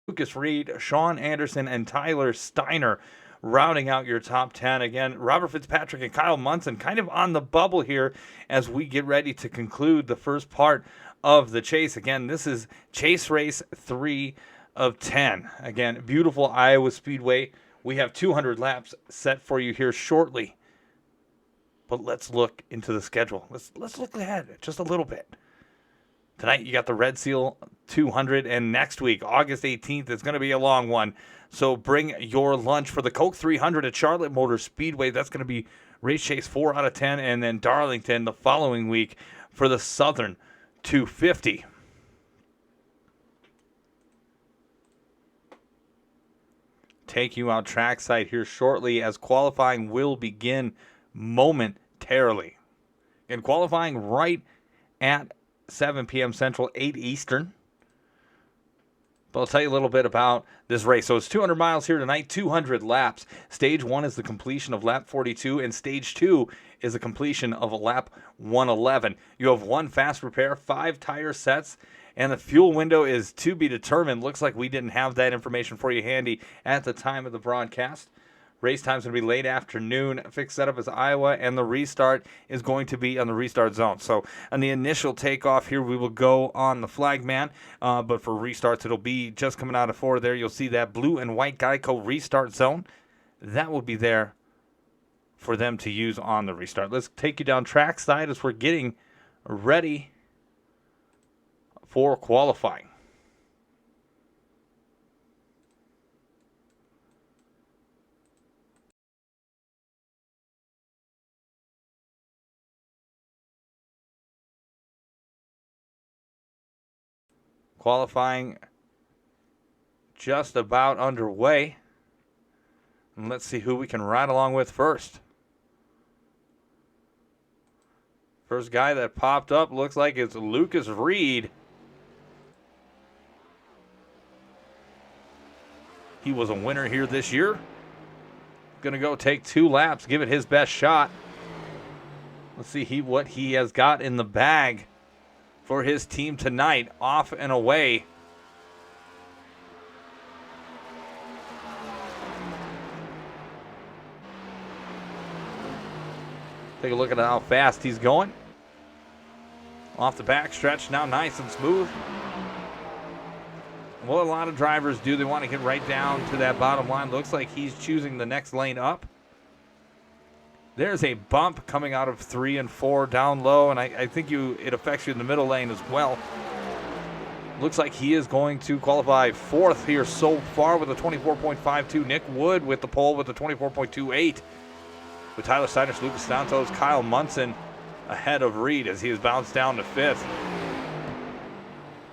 Lucas Reed, Sean Anderson, and Tyler Steiner rounding out your top 10. Again, Robert Fitzpatrick and Kyle Munson kind of on the bubble here as we get ready to conclude the first part of the chase. Again, this is Chase Race 3 of 10. Again, beautiful Iowa Speedway. We have 200 laps set for you here shortly. But let's look into the schedule. Let's look ahead just a little bit. Tonight, you got the Red Seal 200, and next week, August 18th, is going to be a long one. So bring your lunch for the Coke 300 at Charlotte Motor Speedway. That's going to be Race Chase 4 out of 10, and then Darlington the following week for the Southern 250. Take you out trackside here shortly as qualifying will begin momentarily. And qualifying right at 7 p.m. Central, 8 Eastern. But I'll tell you a little bit about this race. So it's 200 miles here tonight, 200 laps. Stage 1 is the completion of lap 42, and Stage 2 is the completion of lap 111. You have one fast repair, 5 tire sets, and the fuel window is to be determined. Looks like we didn't have that information for you handy at the time of the broadcast. Race time is going to be late afternoon. Fixed setup is Iowa, and the restart is going to be on the restart zone. So on the initial takeoff here, we will go on the flagman. But for restarts, it'll be just coming out of 4 there. You'll see that blue and white Geico restart zone. That will be there for them to use on the restart. Let's take you down trackside as we're getting ready for qualifying. Qualifying just about underway. And let's see who we can ride along with first. First guy that popped up looks like it's Lucas Reed. He was a winner here this year. Gonna go take 2 laps, give it his best shot. Let's see what he has got in the bag for his team tonight, off and away. Take a look at how fast he's going. Off the back stretch, now nice and smooth. What a lot of drivers do, they want to get right down to that bottom line. Looks like he's choosing the next lane up. There's a bump coming out of 3 and 4 down low, and I think it affects you in the middle lane as well. Looks like he is going to qualify 4th here so far with a 24.52. Nick Wood with the pole with a 24.28. With Tyler Steiner, Lucas Santos, Kyle Munson ahead of Reed as he has bounced down to 5th.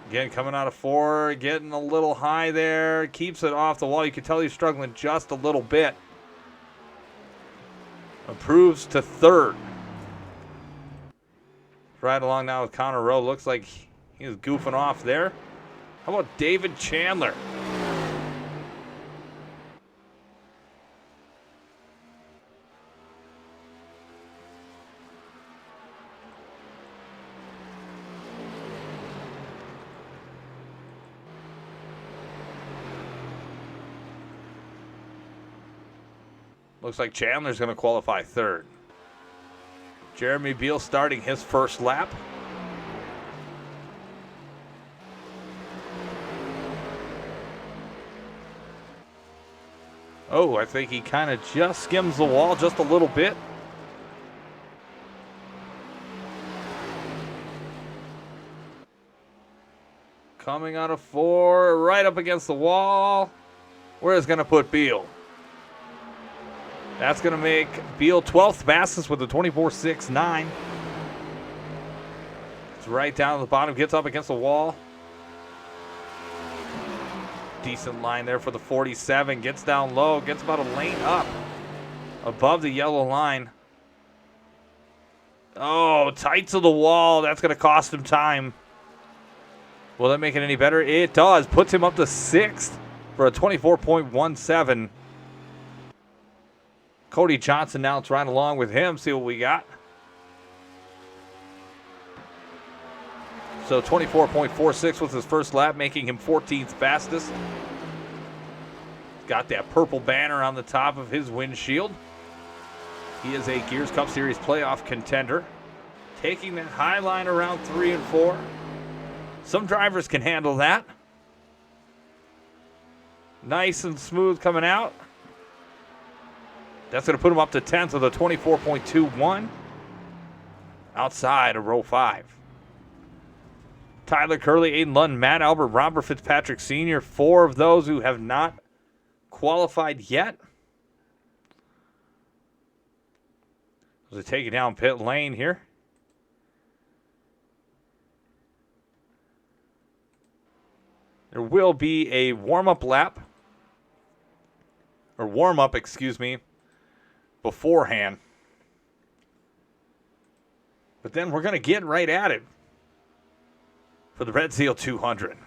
Again, coming out of 4, getting a little high there. Keeps it off the wall. You can tell he's struggling just a little bit. Improves to 3rd. Right along now with Connor Rowe. Looks like he is goofing off there. How about David Chandler? Looks like Chandler's going to qualify 3rd. Jeremy Beal starting his first lap. Oh, I think he kind of just skims the wall just a little bit. Coming out of 4, right up against the wall. Where is going to put Beal? That's going to make Beal 12th fastest with a 24.69. It's right down to the bottom, gets up against the wall. Decent line there for the 47. Gets down low, gets about a lane up above the yellow line. Oh, tight to the wall. That's going to cost him time. Will that make it any better? It does. Puts him up to 6th for a 24.17. Cody Johnson now, it's right along with him. See what we got. So 24.46 was his first lap, making him 14th fastest. Got that purple banner on the top of his windshield. He is a Gears Cup Series playoff contender. Taking that high line around 3 and 4. Some drivers can handle that. Nice and smooth coming out. That's going to put him up to 10th with a 24.21 outside of row 5. Tyler Curley, Aiden Lund, Matt Albert, Robert Fitzpatrick Sr., 4 of those who have not qualified yet. They're taking down pit lane here. There will be a warm-up lap, or warm-up, excuse me, beforehand. But then we're going to get right at it for the Red Seal 200.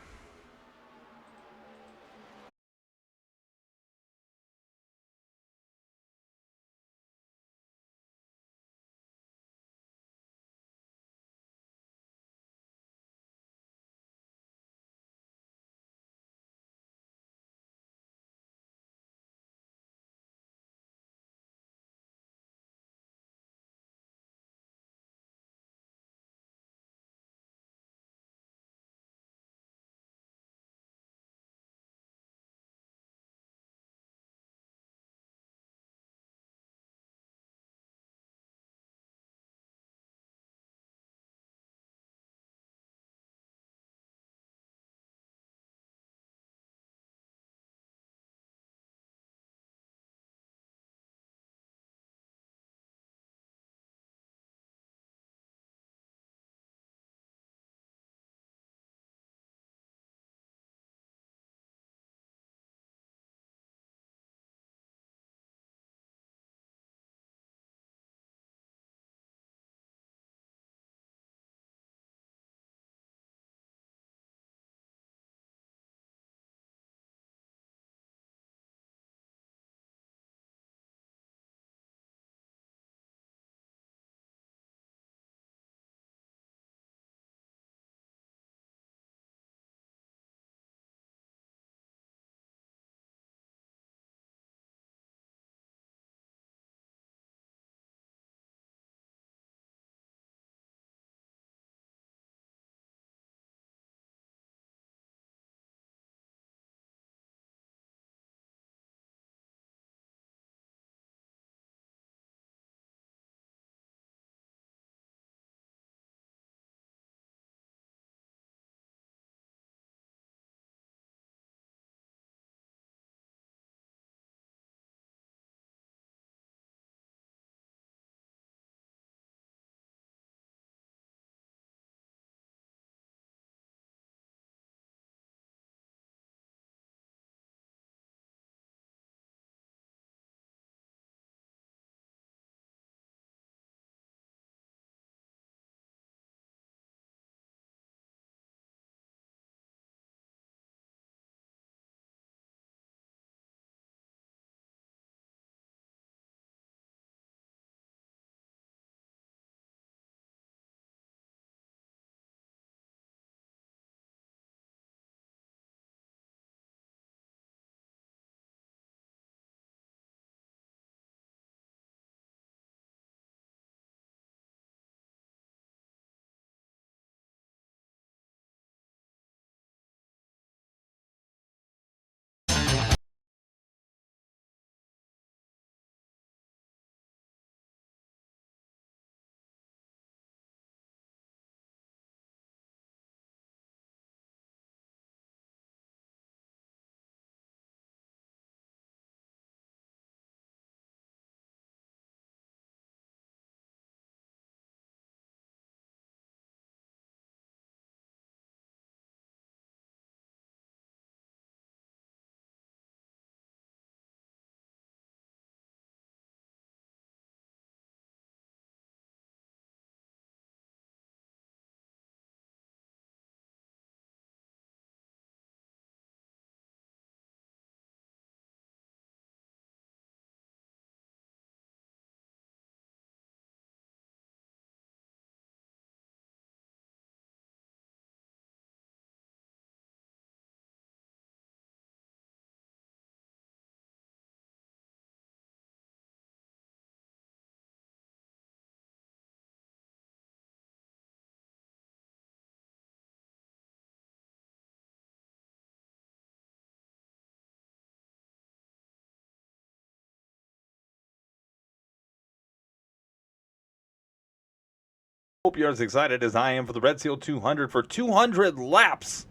Hope you're as excited as I am for the Red Seal 200 for 200 laps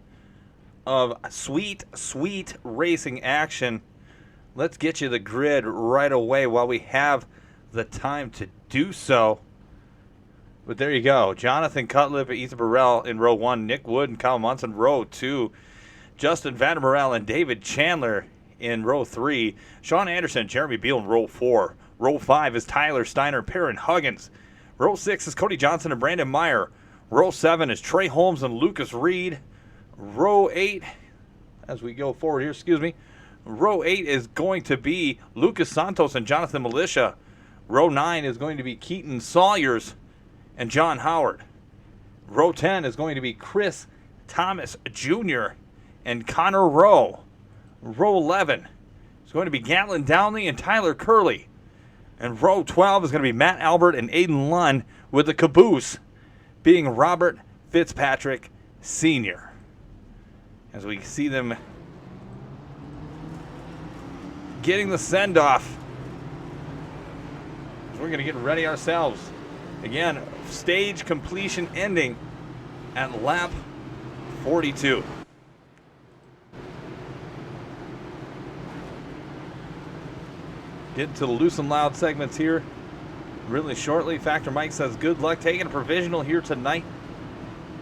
of sweet, sweet racing action. Let's get you the grid right away while we have the time to do so. But there you go. Jonathan Cutlip and Ethan Burrell in row 1. Nick Wood and Kyle Munson row 2. Justin Vandermerel and David Chandler in row 3. Sean Anderson, Jeremy Beal in row 4. Row 5 is Tyler Steiner, Perrin Huggins. Row 6 is Cody Johnson and Brandon Meyer. Row 7 is Trey Holmes and Lucas Reed. Row 8, as we go forward here, Row 8 is going to be Lucas Santos and Jonathan Militia. Row 9 is going to be Keaton Sawyers and John Howard. Row 10 is going to be Chris Thomas Jr. and Connor Rowe. Row 11 is going to be Gatlin Downley and Tyler Curley. And row 12 is going to be Matt Albert and Aiden Lunn, with the caboose being Robert Fitzpatrick Sr. As we see them getting the send-off. We're going to get ready ourselves. Again, stage completion ending at lap 42. Get to the loose and loud segments here really shortly. Factor Mike says good luck taking a provisional here tonight.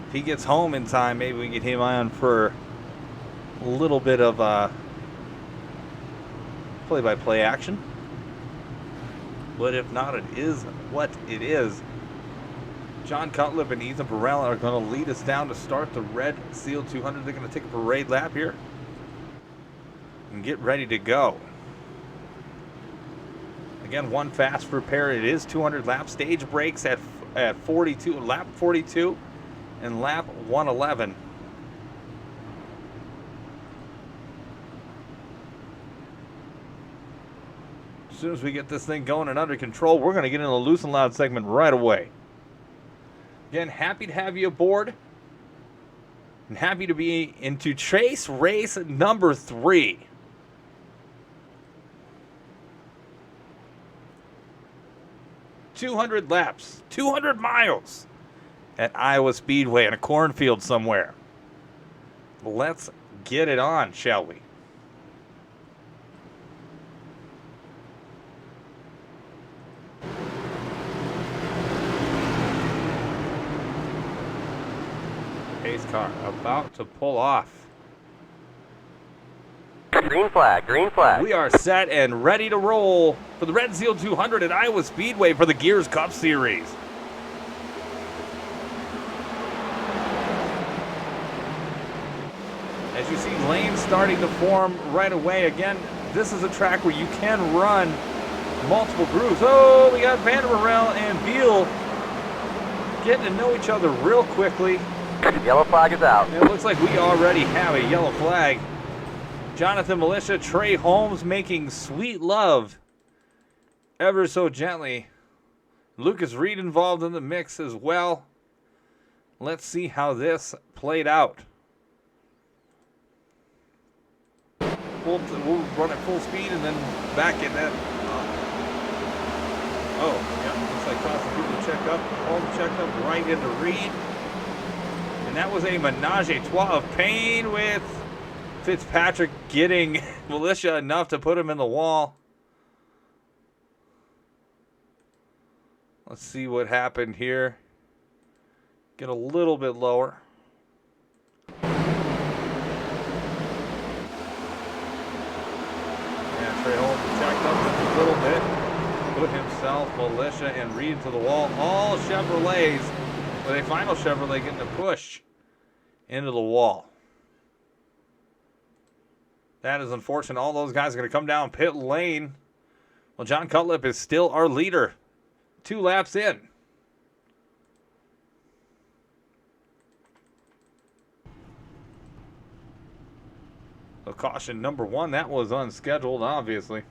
If he gets home in time, maybe we get him on for a little bit of play-by-play action. But if not, it is what it is. John Cutlip and Ethan Burrell are going to lead us down to start the Red Seal 200. They're going to take a parade lap here and get ready to go. Again, one fast repair. It is 200 laps. Stage breaks at 42, lap 42 and lap 111. As soon as we get this thing going and under control, we're going to get in the loose and loud segment right away. Again, happy to have you aboard and happy to be into Chase race number 3. $200 laps, 200 miles at Iowa Speedway in a cornfield somewhere. Let's get it on, shall we? Pace car about to pull off. Green flag, green flag. We are set and ready to roll for the Red Seal 200 at Iowa Speedway for the Gears Cup Series. As you see lanes starting to form right away. Again, this is a track where you can run multiple grooves. Oh, we got Vandermerel and Beal getting to know each other real quickly. Yellow flag is out. It looks like we already have a yellow flag. Jonathan Militia, Trey Holmes making sweet love ever so gently. Lucas Reed involved in the mix as well. Let's see how this played out. We'll run at full speed and then back in that. Oh, yeah, looks like Costa people check up. Holmes checked up right into Reed. And that was a menage a trois of pain with Fitzpatrick getting Militia enough to put him in the wall. Let's see what happened here. Get a little bit lower. Yeah, Trey Holmes checked up just a little bit. Put himself, Militia, and Reed to the wall. All Chevrolets, with a final Chevrolet getting a push into the wall. That is unfortunate. All those guys are going to come down pit lane. Well, John Cutlip is still our leader. 2 laps in. So caution number 1, that was unscheduled, obviously.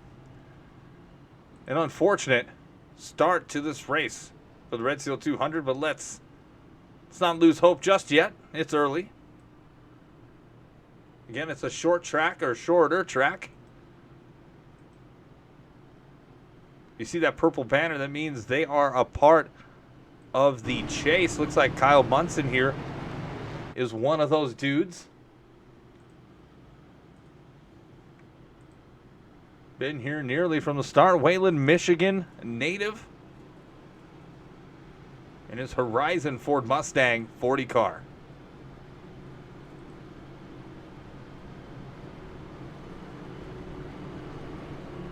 An unfortunate start to this race for the Red Seal 200, but let's not lose hope just yet. It's early. Again, it's a short track or shorter track. You see that purple banner? That means they are a part of the chase. Looks like Kyle Munson here is one of those dudes. Been here nearly from the start. Wayland, Michigan native. In his Horizon Ford Mustang 40 car.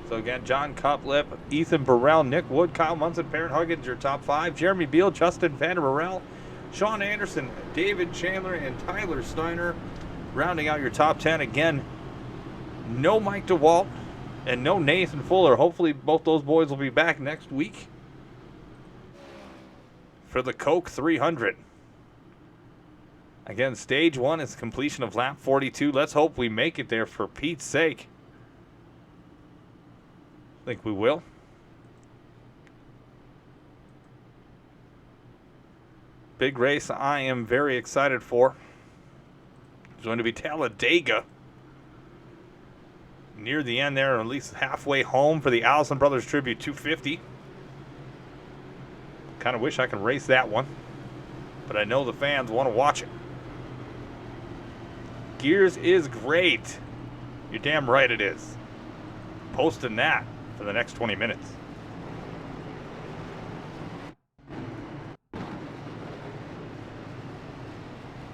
So again, John Cuplip, Ethan Burrell, Nick Wood, Kyle Munson, Perrin Huggins, your top 5. Jeremy Beal, Justin Vanderburrell, Sean Anderson, David Chandler, and Tyler Steiner rounding out your top 10. Again, no Mike DeWalt and no Nathan Fuller. Hopefully both those boys will be back next week for the Coke 300. Again, stage 1 is completion of lap 42. Let's hope we make it there for Pete's sake. I think we will. Big race I am very excited for. It's going to be Talladega. Near the end there, or at least halfway home for the Allison Brothers Tribute 250. Kind of wish I could race that one, but I know the fans want to watch it. Gears is great. You're damn right it is. Posting that for the next 20 minutes.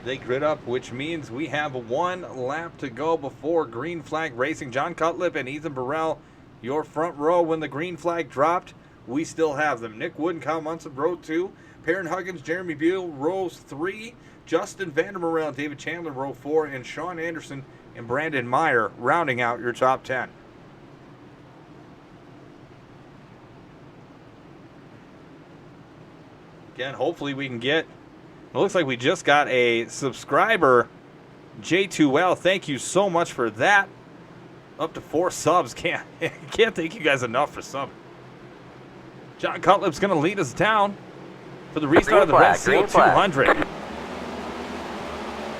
They grid up, which means we have 1 lap to go before green flag racing. John Cutlip and Ethan Burrell, your front row when the green flag dropped. We still have them. Nick Wood and Kyle Munson, row 2. Perrin Huggins, Jeremy Beal, rows 3. Justin Vanderburrell, David Chandler, row 4. And Sean Anderson and Brandon Meyer rounding out your top 10. Again, hopefully we can get... It looks like we just got a subscriber, J2L. Thank you so much for that. Up to 4 subs. Can't thank you guys enough for subbing. John Cutlip's going to lead us down for the restart of the Red Seal 200.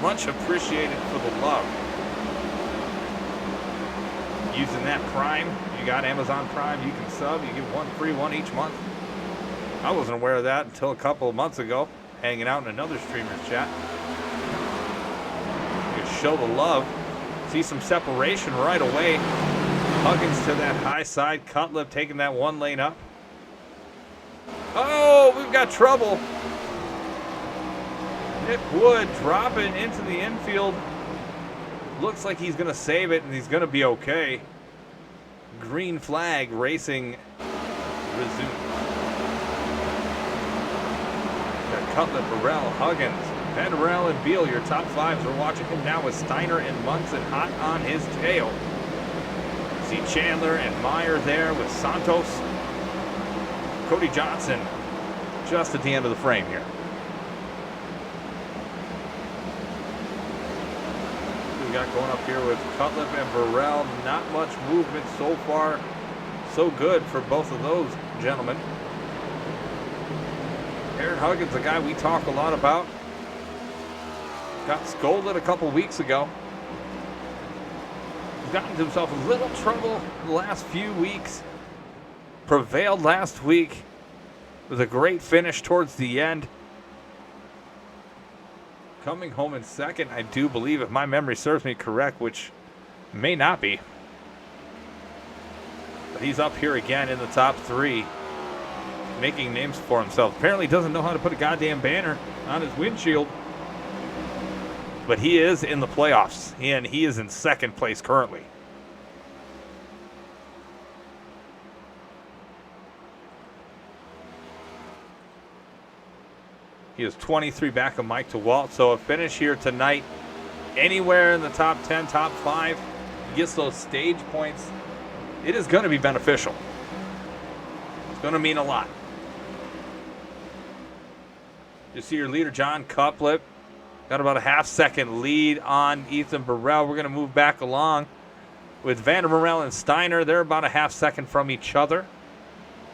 Much appreciated for the love. Using that Prime, you got Amazon Prime, you can sub. You get 1 free one each month. I wasn't aware of that until a couple of months ago, hanging out in another streamer's chat. You can show the love. See some separation right away. Huggins to that high side. Cutlip taking that 1 lane up. Oh, we've got trouble. Nick Wood dropping into the infield. Looks like he's going to save it and he's going to be okay. Green flag racing resumes. Cutlip, Burrell, Huggins, Vanderburrell, and Beal, your top 5s. We're watching him now with Steiner and Munson hot on his tail. See Chandler and Meyer there with Santos. Cody Johnson just at the end of the frame here. We got going up here with Cutlip and Burrell. Not much movement so far. So good for both of those gentlemen. Perrin Huggins, a guy we talk a lot about. Got scolded a couple weeks ago. He's gotten into himself a little trouble the last few weeks. Prevailed last week with a great finish towards the end. Coming home in second, I do believe, if my memory serves me correct, which may not be. But he's up here again in the top 3. Making names for himself. Apparently doesn't know how to put a goddamn banner on his windshield. But he is in the playoffs, and he is in second place currently. He is 23 back of Mike DeWalt. So a finish here tonight, anywhere in the top 10, top 5, gets those stage points. It is going to be beneficial. It's going to mean a lot. You see your leader, John Cutlip, got about a half-second lead on Ethan Burrell. We're going to move back along with Vanderburrell and Steiner. They're about a half-second from each other,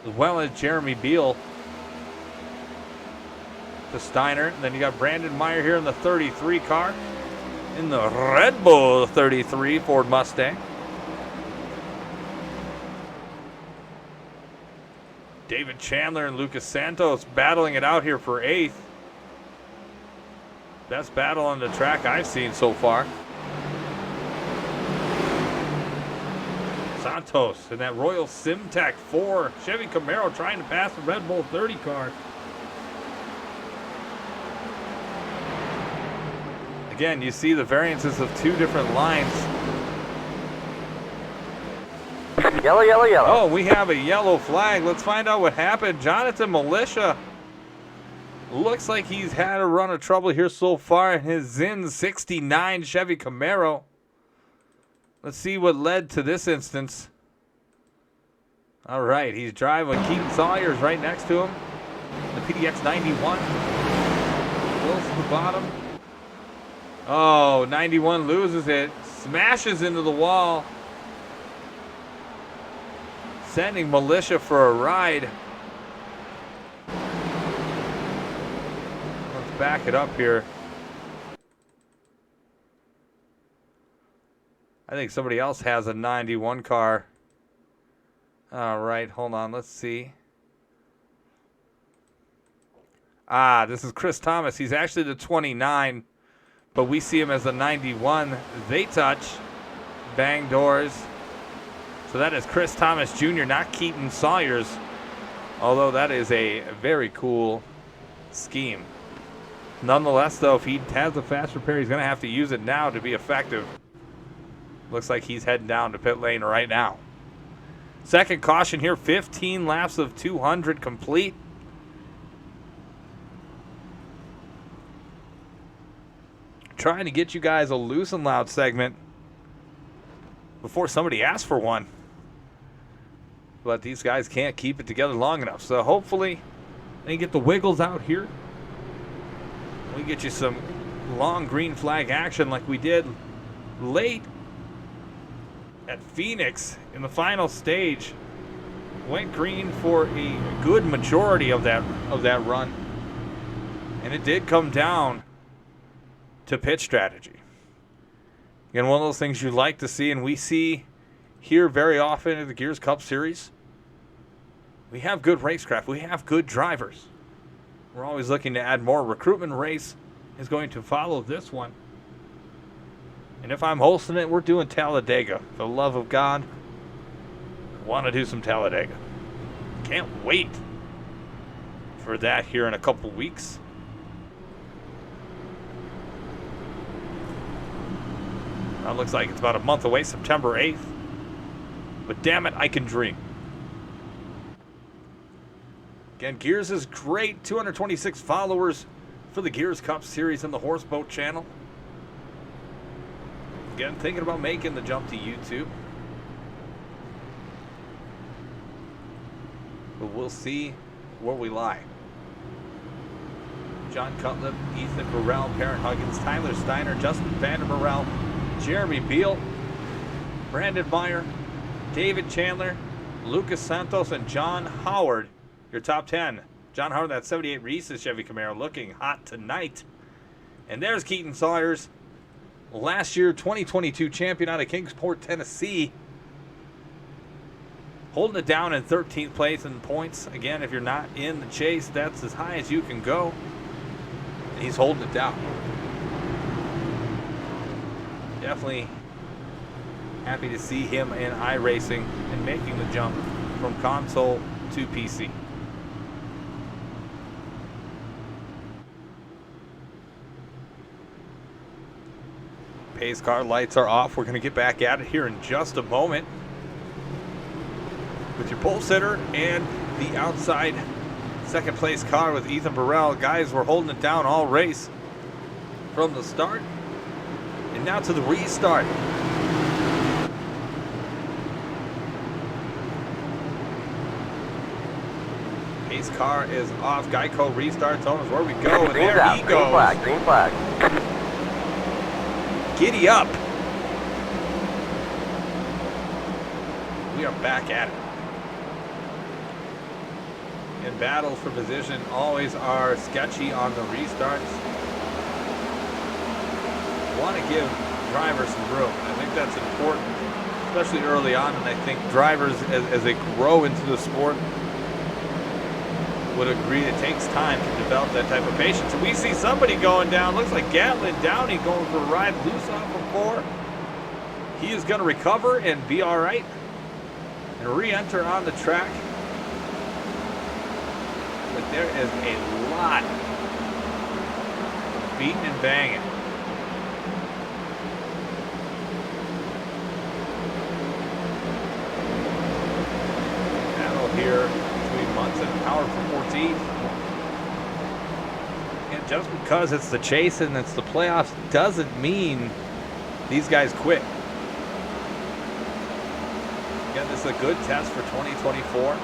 as well as Jeremy Beal to Steiner. And then you got Brandon Meyer here in the 33 car, in the Red Bull 33 Ford Mustang. David Chandler and Lucas Santos battling it out here for 8th. Best battle on the track I've seen so far. Santos in that Royal Simtek 4 Chevy Camaro trying to pass the Red Bull 30 car. Again, you see the variances of 2 different lines. Yellow, yellow, yellow. Oh, we have a yellow flag. Let's find out what happened. Jonathan Militia. Looks like he's had a run of trouble here so far in his Zin 69 Chevy Camaro. Let's see what led to this instance. All right, he's driving. Keaton Sawyer's right next to him. The PDX 91. Close to the bottom. Oh, 91 loses it. Smashes into the wall. Sending Militia for a ride. Let's back it up here. I think somebody else has a 91 car. All right, hold on. Let's see. Ah, this is Chris Thomas. He's actually the 29, but we see him as the 91. They touch. Bang doors. So that is Chris Thomas Jr., not Keaton Sawyers. Although that is a very cool scheme. Nonetheless, though, if he has a fast repair, he's going to have to use it now to be effective. Looks like he's heading down to pit lane right now. Second caution here, 15 laps of 200 complete. Trying to get you guys a loose and loud segment before somebody asks for one. But these guys can't keep it together long enough. So hopefully they get the wiggles out here. We get you some long green flag action like we did late at Phoenix in the final stage. Went green for a good majority of that run. And it did come down to pit strategy. Again, one of those things you like to see, and we see here very often in the Gears Cup Series. We have good racecraft. We have good drivers. We're always looking to add more. Recruitment race is going to follow this one. And if I'm hosting it, we're doing Talladega. For the love of God, want to do some Talladega. Can't wait for that here in a couple weeks. That looks like it's about a month away, September 8th. But damn it, I can dream. Again, Gears is great. 226 followers for the Gears Cup Series and the Horseboat channel. Again, thinking about making the jump to YouTube. But we'll see where we lie. John Cutlip, Ethan Burrell, Perrin Huggins, Tyler Steiner, Justin Vandermerel, Jeremy Beal, Brandon Meyer, David Chandler, Lucas Santos, and John Howard. Your top 10. John Howard, that 78 Reese's Chevy Camaro, looking hot tonight. And there's Keaton Sawyers, last year 2022 champion out of Kingsport, Tennessee. Holding it down in 13th place in points. Again, if you're not in the chase, that's as high as you can go. And he's holding it down. Definitely happy to see him in iRacing and making the jump from console to PC. Pace car lights are off. We're going to get back at it here in just a moment with your pole sitter and the outside second place car with Ethan Burrell. Guys, we're holding it down all race from the start and now to the restart. Pace car is off. Geico restart zone is where we go, and there he goes. Green flag, green flag. Giddy up. We are back at it. And battles for position always are sketchy on the restarts. Want to give drivers some room. I think that's important, especially early on. And I think drivers, as they grow into the sport, would agree it takes time to develop that type of patience. And we see somebody going down. Looks like Gatlin Downey going for a ride loose off of 4. He is going to recover and be all right and re-enter on the track. But there is a lot of beating and banging. Battle here between Munson and Howard for 14th. And just because it's the chase and it's the playoffs doesn't mean these guys quit. Again, this is a good test for 2024.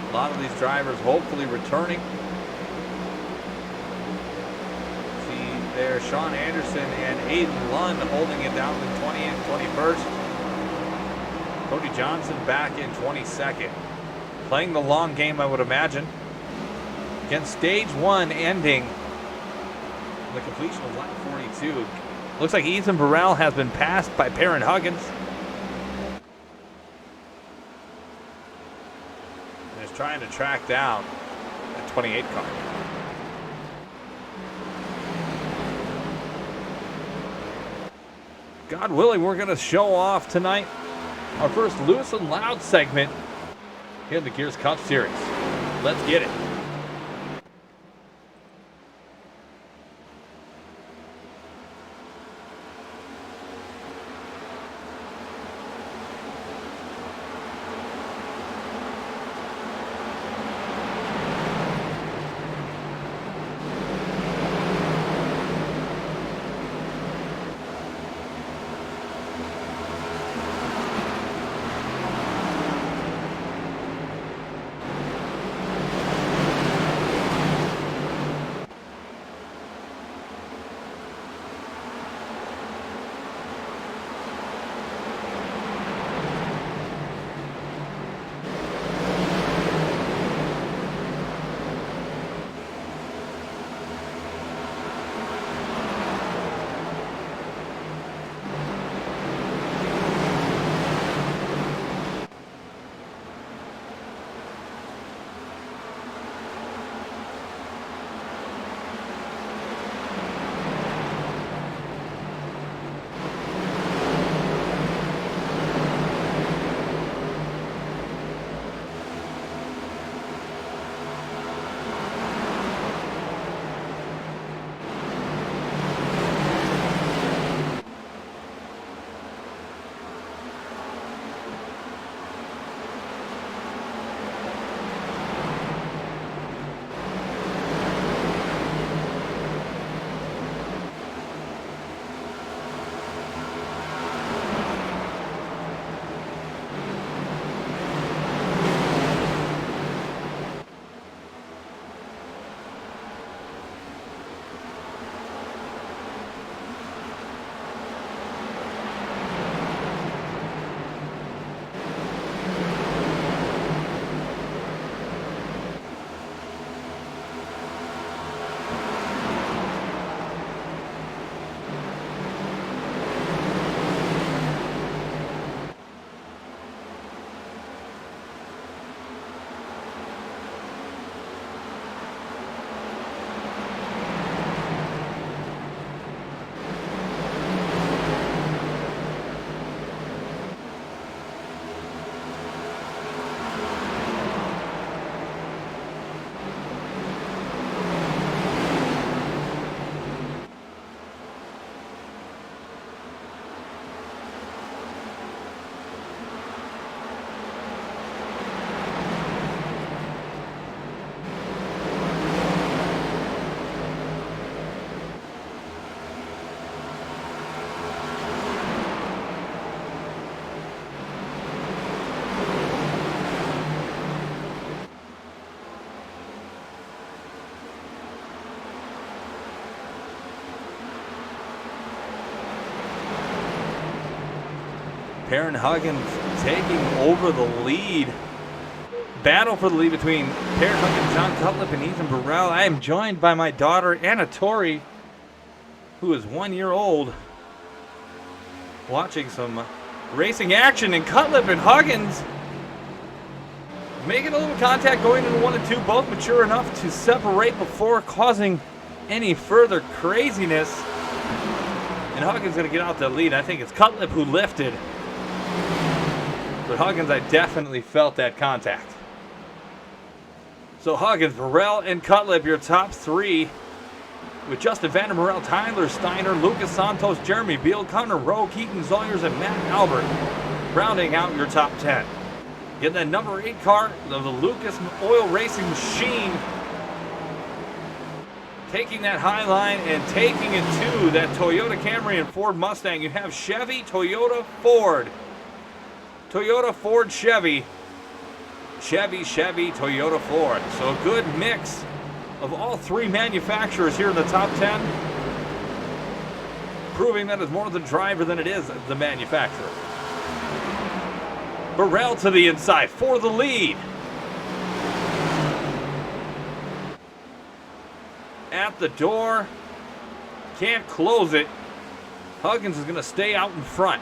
A lot of these drivers hopefully returning. See there, Sean Anderson and Aiden Lund holding it down in 20th and 21st. Cody Johnson back in 22nd. Playing the long game, I would imagine. Again, stage 1 ending the completion of lap 42. Looks like Ethan Burrell has been passed by Perrin Huggins. And is trying to track down that 28 car. God willing, we're going to show off tonight our first Loose and Loud segment here in the Gears Cup Series. Let's get it. Perrin Huggins taking over the lead. Battle for the lead between Perrin Huggins, John Cutlip, and Ethan Burrell. I am joined by my daughter, Anna Tori, who is 1 year old, watching some racing action. And Cutlip and Huggins Making a little contact going into 1 and 2, both mature enough to separate before causing any further craziness. And Huggins going to get out the lead. I think it's Cutlip who lifted. But Huggins, I definitely felt that contact. So Huggins, Burrell, and Cutlip, your top 3. With Justin Vander Morel, Tyler Steiner, Lucas Santos, Jeremy Beal, Connor Rowe, Keaton Zoyers, and Matt Albert rounding out your top 10. Get that number 8 car of the Lucas Oil Racing Machine, taking that high line and taking it to that Toyota Camry and Ford Mustang. You have Chevy, Toyota, Ford. Toyota, Ford, Chevy. Chevy, Toyota, Ford. So a good mix of all 3 manufacturers here in the top 10. Proving that it's more the driver than it is the manufacturer. Burrell to the inside for the lead. At the door. Can't close it. Huggins is going to stay out in front.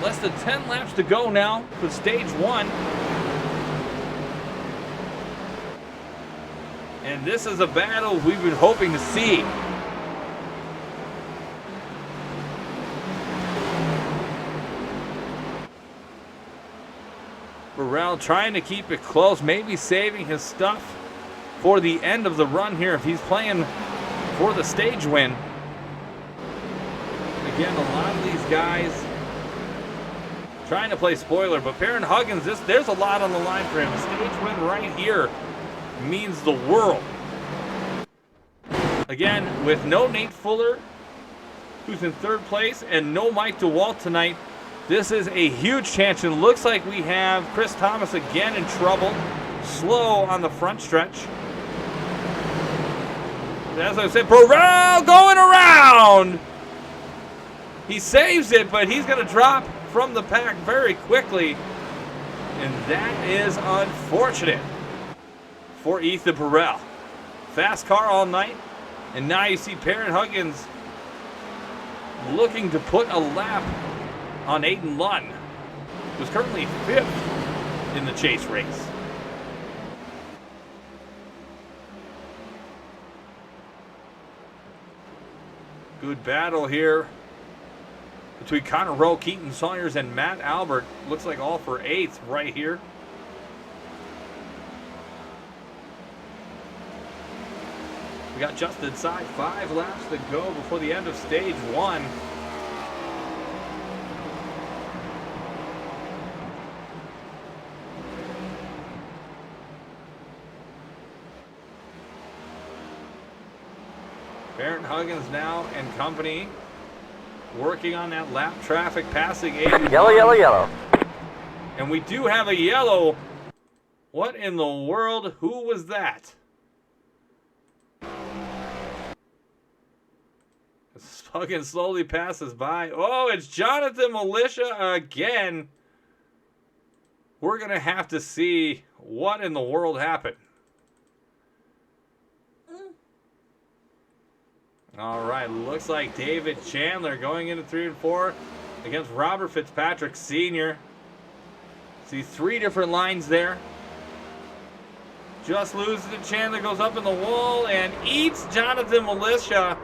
Less than 10 laps to go now for stage 1. And this is a battle we've been hoping to see. Burrell trying to keep it close, maybe saving his stuff for the end of the run here if he's playing for the stage win. Again, a lot of these guys trying to play spoiler, but Perrin Huggins, there's a lot on the line for him. A stage win right here means the world. Again, with no Nate Fuller, who's in 3rd place, and no Mike DeWalt tonight, this is a huge chance. It looks like we have Chris Thomas again in trouble. Slow on the front stretch. As I said, Burrell going around. He saves it, but he's going to drop from the pack very quickly. And that is unfortunate for Ethan Burrell. Fast car all night. And now you see Perrin Huggins looking to put a lap on Aiden Lunn, who's currently 5th in the chase race. Good battle here between Connor Rowe, Keaton Sawyers, and Matt Albert. Looks like all for 8th right here. We got just inside 5 laps to go before the end of stage 1. Perrin Huggins now and company working on that lap traffic, passing 81. Yellow, yellow, yellow. And we do have a yellow. What in the world? Who was that? Huggins slowly passes by. Oh, it's Jonathan Militia again. We're going to have to see what in the world happened. All right, looks like David Chandler going into 3 and 4 against Robert Fitzpatrick Sr. See 3 different lines there. Just loses it. Chandler goes up in the wall and eats Jonathan Militia.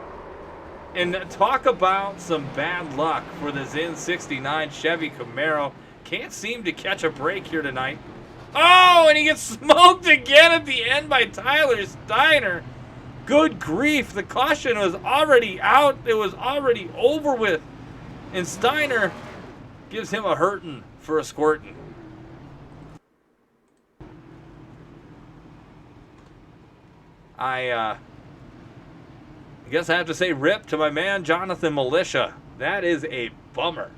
And talk about some bad luck for the Zin 69 Chevy Camaro. Can't seem to catch a break here tonight. Oh, and he gets smoked again at the end by Tyler Steiner. Good grief, the caution was already out. It was already over with. And Steiner gives him a hurtin' for a squirtin'. I guess I have to say rip to my man Jonathan Militia. That is a bummer.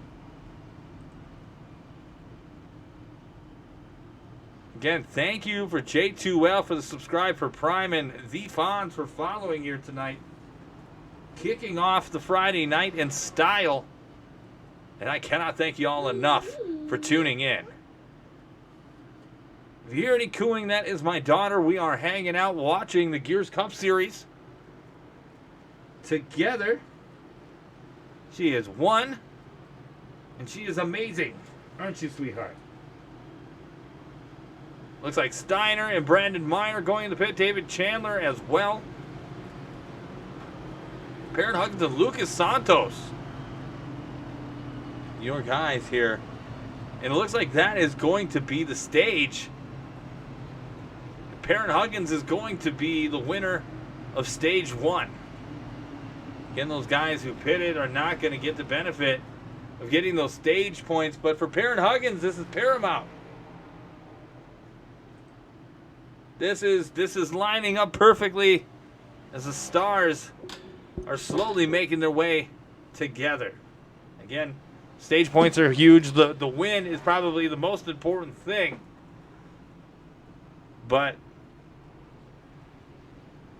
Again, thank you for J2L for the subscribe for Prime and The Fonz for following here tonight. Kicking off the Friday night in style. And I cannot thank you all enough for tuning in. If you hear any cooing, that is my daughter. We are hanging out watching the Gears Cup Series together. She is 1, and she is amazing. Aren't you, sweetheart? Looks like Steiner and Brandon Meyer going in the pit. David Chandler as well. Perrin Huggins and Lucas Santos. Your guys here. And it looks like that is going to be the stage. Perrin Huggins is going to be the winner of stage 1. Again, those guys who pitted are not going to get the benefit of getting those stage points. But for Perrin Huggins, this is paramount. This is lining up perfectly as the stars are slowly making their way together. Again, stage points are huge. The win is probably the most important thing. But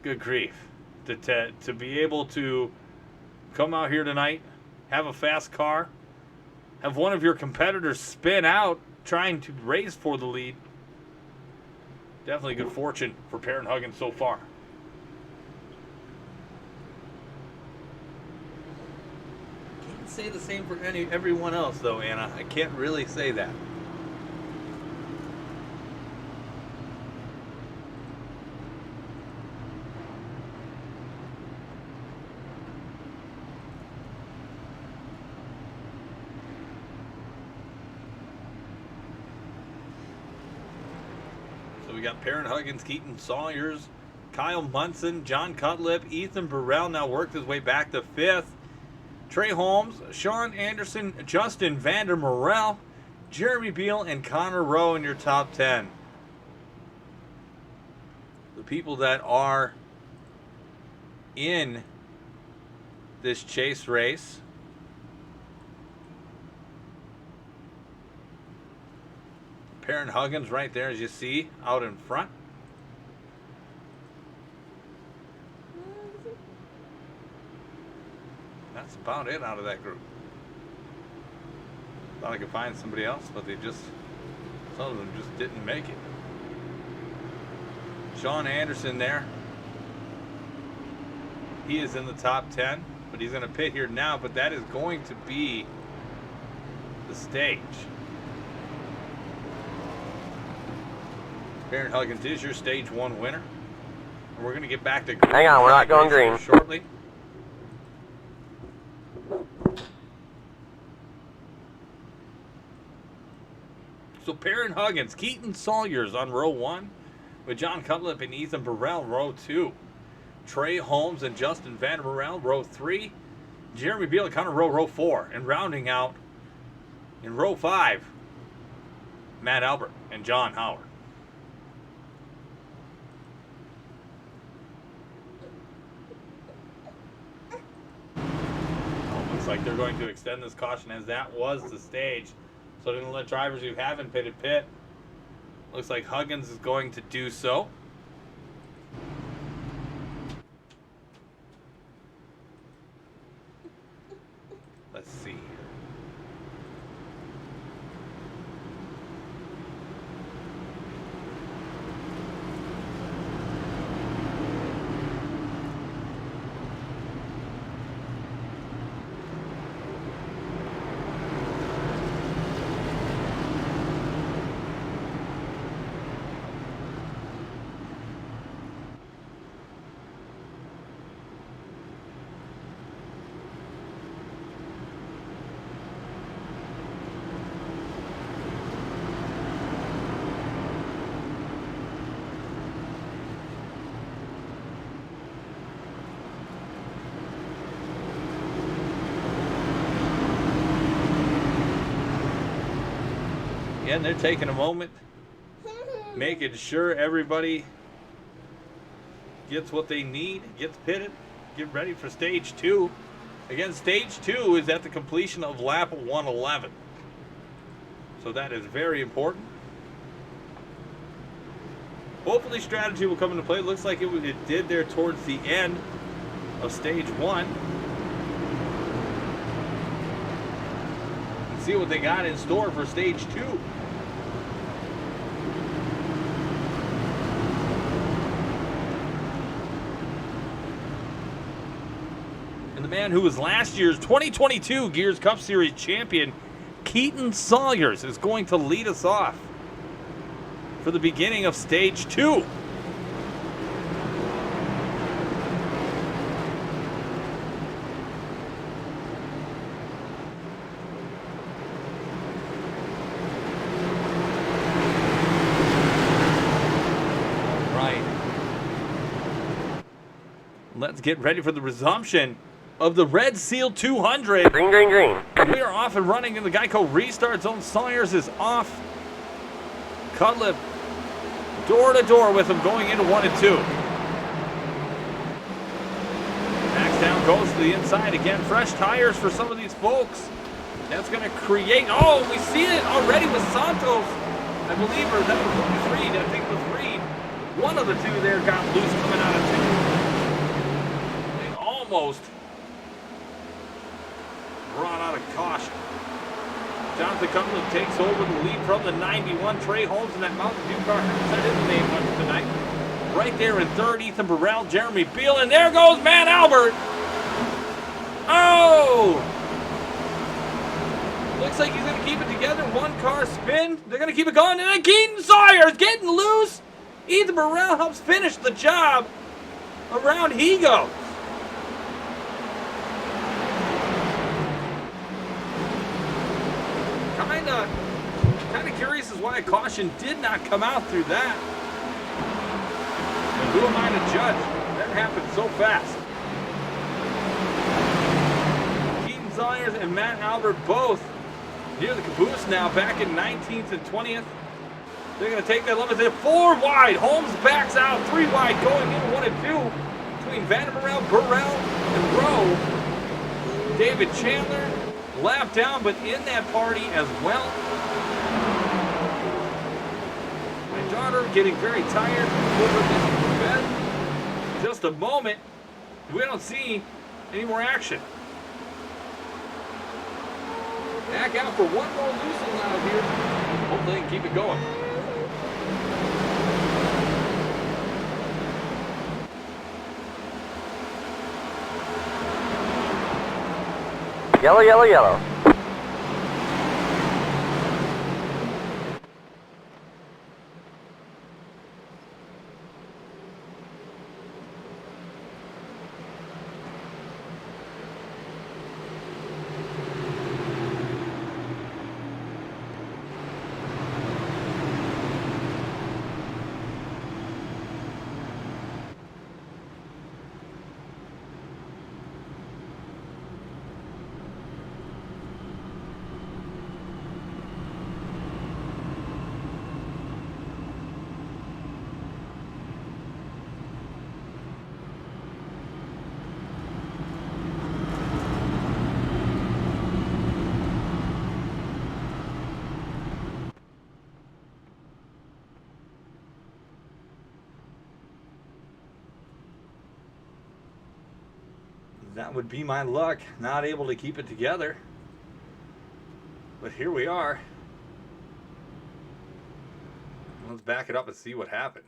good grief. To be able to come out here tonight, have a fast car, have one of your competitors spin out trying to race for the lead. Definitely good fortune for Perrin Huggins so far. Can't say the same for everyone else, though, Anna. I can't really say that. We got Perrin Huggins, Keaton Sawyers, Kyle Munson, John Cutlip, Ethan Burrell now worked his way back to 5th. Trey Holmes, Sean Anderson, Justin Vander Morel, Jeremy Beal, and Connor Rowe in your top 10. The people that are in this chase race. Perrin Huggins right there, as you see, out in front. That's about it out of that group. Thought I could find somebody else, but some of them just didn't make it. Sean Anderson there. He is in the top 10, but he's going to pit here now, but that is going to be the stage. Perrin Huggins is your stage 1 winner. And we're going to get back to green. Hang on, we're not going green. Shortly. So Perrin Huggins, Keaton Sawyers on row 1, with John Cutlip and Ethan Burrell, row 2. Trey Holmes and Justin Van Burrell, row 3. Jeremy Beal and Connor Rowe, row 4. And rounding out in row 5, Matt Albert and John Howard. Like they're going to extend this caution, as that was the stage, so they're going to let drivers who haven't pitted pit. Looks like Huggins is going to do so. Let's see. Again, they're taking a moment, making sure everybody gets what they need, gets pitted, get ready for stage 2. Again, stage 2 is at the completion of lap 111. So that is very important. Hopefully strategy will come into play. It looks like it did there towards the end of stage 1. And see what they got in store for stage 2. And the man who was last year's 2022 Gears Cup Series champion, Keaton Sawyers, is going to lead us off. for the beginning of stage 2. Let's get ready for the resumption of the Red Seal 200. Green, green, green. We are off and running in the Geico restart zone. Sawyers is off. Cutlip door to door with him going into 1 and 2. Max down goes to the inside again. Fresh tires for some of these folks. That's going to create. Oh, we see it already with Santos. I believe, or that was Reed. I think it was Reed. One of the two there got loose coming out of 2. Almost brought out of caution. Jonathan Cumberland takes over the lead from the 91. Trey Holmes in that Mountain Dew car. That is the name one tonight. Right there in third, Ethan Burrell, Jeremy Beal, and there goes Matt Albert. Oh! Looks like he's going to keep it together. 1 car spin. They're going to keep it going. And then Keaton Sawyer's getting loose. Ethan Burrell helps finish the job. Around he goes. Kind of curious as why a caution did not come out through that. But who am I to judge? That happened so fast. Keaton Sawyers and Matt Albert both near the caboose now, back in 19th and 20th. They're going to take that limit. They're 4 wide. Holmes backs out 3 wide, going in 1 and 2 between Vanderbilt, Burrell, and Rowe. David Chandler lap down, but in that party as well. My daughter getting very tired. Over this bed. Just a moment. We don't see any more action. Back out for 1 more loosen out here. Hopefully they can keep it going. Yellow, yellow, yellow. That would be my luck, not able to keep it together. But here we are. Let's back it up and see what happened.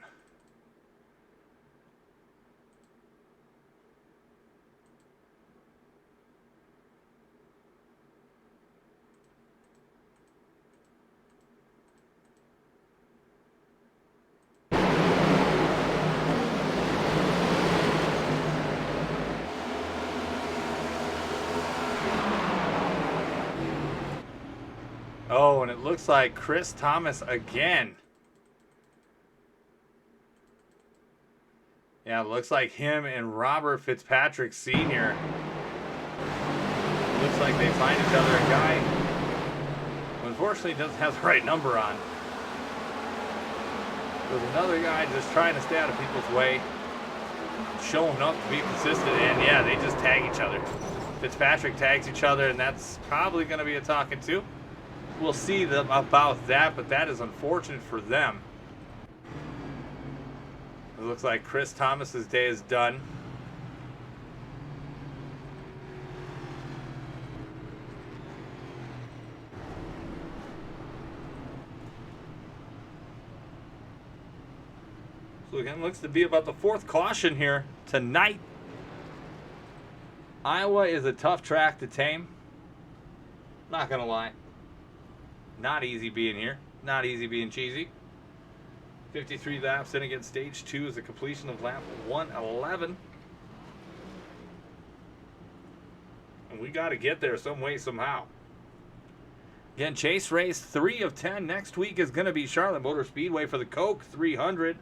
Oh, and it looks like Chris Thomas again. Yeah, it looks like him and Robert Fitzpatrick Sr. Looks like they find each other. A guy who unfortunately doesn't have the right number on. There's another guy just trying to stay out of people's way, showing up to be consistent, and yeah, they just tag each other. Fitzpatrick tags each other, and that's probably going to be a talking to. We'll see about that, but that is unfortunate for them. It looks like Chris Thomas's day is done. So again, looks to be about the 4th caution here tonight. Iowa is a tough track to tame. Not gonna lie. Not easy being here. Not easy being cheesy. 53 laps in against stage 2 is a completion of lap 111. And we got to get there some way, somehow. Again, Chase Race 3 of 10 next week is going to be Charlotte Motor Speedway for the Coke 300.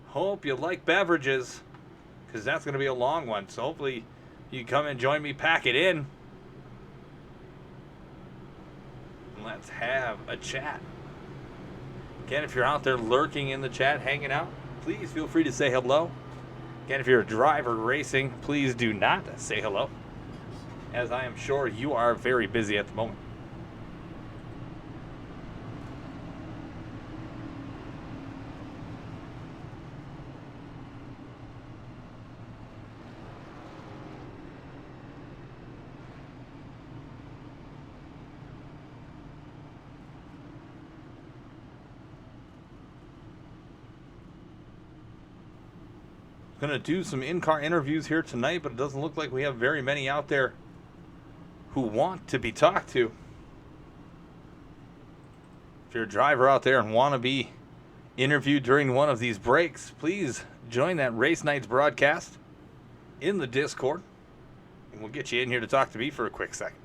Hope you like beverages, because that's going to be a long one. So hopefully you come and join me, pack it in. And let's have a chat. Again, if you're out there lurking in the chat, hanging out, please feel free to say hello. Again, if you're a driver racing, please do not say hello, as I am sure you are very busy at the moment. Going to do some in-car interviews here tonight, but it doesn't look like we have very many out there who want to be talked to. If you're a driver out there and want to be interviewed during one of these breaks, please join that Race Nights broadcast in the Discord, and we'll get you in here to talk to me for a quick second.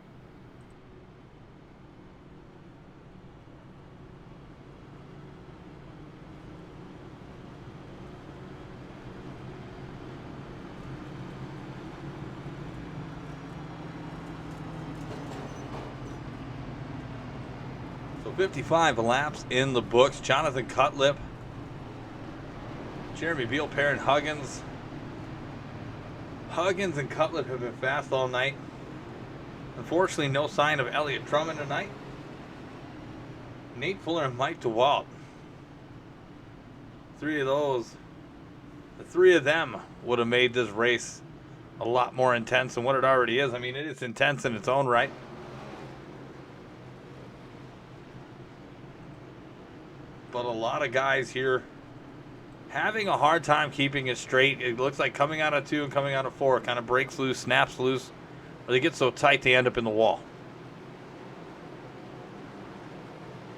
So 55 laps in the books. Jonathan Cutlip, Jeremy Beal, Perrin Huggins. Huggins and Cutlip have been fast all night. Unfortunately, no sign of Elliott Drummond tonight. Nate Fuller and Mike DeWalt. The three of them would have made this race a lot more intense than what it already is. I mean, it is intense in its own right. But a lot of guys here having a hard time keeping it straight. It looks like coming out of 2 and coming out of 4 kind of breaks loose, snaps loose, or they get so tight they end up in the wall.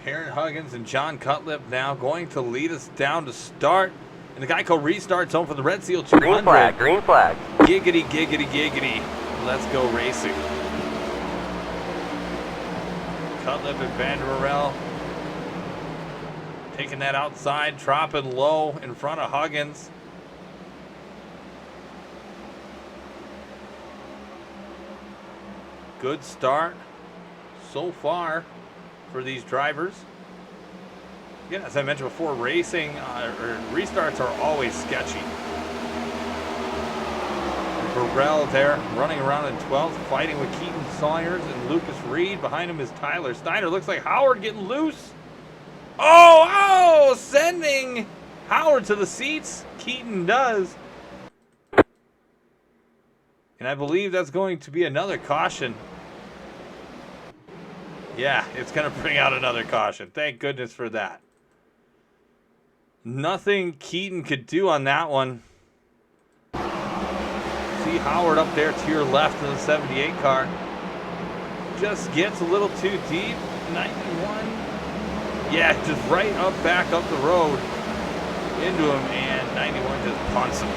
Perrin Huggins and John Cutlip now going to lead us down to start. And the Geico restart zone for the Red Seal 200. Green flag, green flag. Giggity, giggity, giggity. Let's go racing. Cutlip and Vandermarel taking that outside, dropping low in front of Huggins. Good start so far for these drivers. Again, as I mentioned before, racing or restarts are always sketchy. Burrell there running around in 12th, fighting with Keaton Sawyers and Lucas Reed. Behind him is Tyler Steiner. Looks like Howard getting loose. Oh, sending Howard to the seats. Keaton does. And I believe that's going to be another caution. Yeah, it's going to bring out another caution. Thank goodness for that. Nothing Keaton could do on that one. See Howard up there to your left in the 78 car. Just gets a little too deep. 91. Yeah, just right up, back up the road into him, and 91 just punts him.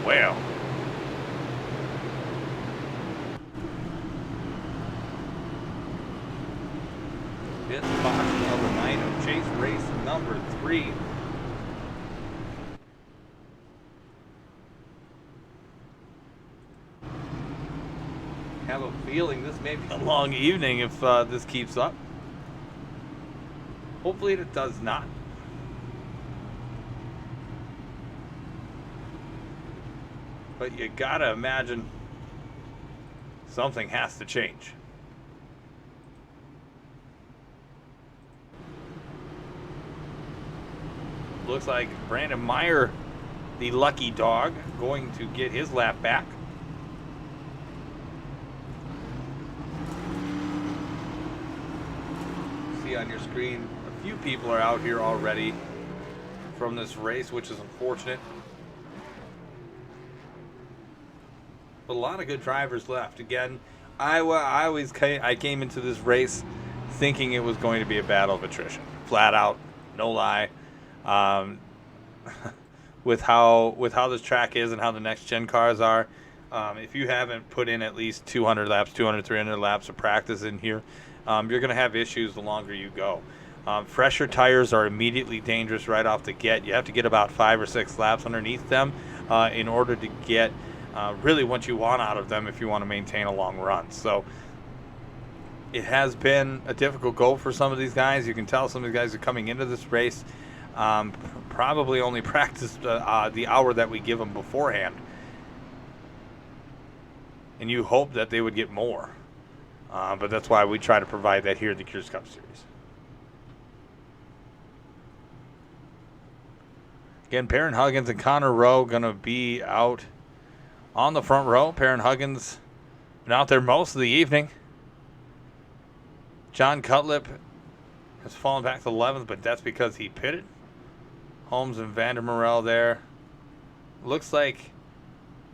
Well. Fifth caution of the night of Chase Race number 3. Have a feeling this may be a long evening if this keeps up. Hopefully it does not. But you gotta imagine something has to change. Looks like Brandon Meyer, the lucky dog, going to get his lap back. See on your screen, a few people are out here already from this race, which is unfortunate. But a lot of good drivers left. Again, I came into this race thinking it was going to be a battle of attrition, flat out, no lie. Um, with how this track is and how the next gen cars are, if you haven't put in at least 200 laps, 200, 300 laps of practice in here, you're going to have issues the longer you go. Fresher tires are immediately dangerous right off the get. You have to get about 5 or 6 laps underneath them in order to get really what you want out of them if you want to maintain a long run. So it has been a difficult go for some of these guys. You can tell some of the guys are coming into this race probably only practiced the hour that we give them beforehand. And you hope that they would get more. But that's why we try to provide that here at the Gears Cup Series. Again, Perrin Huggins and Connor Rowe going to be out on the front row. Perrin Huggins been out there most of the evening. John Cutlip has fallen back to 11th, but that's because he pitted. Holmes and Vandermerel there. Looks like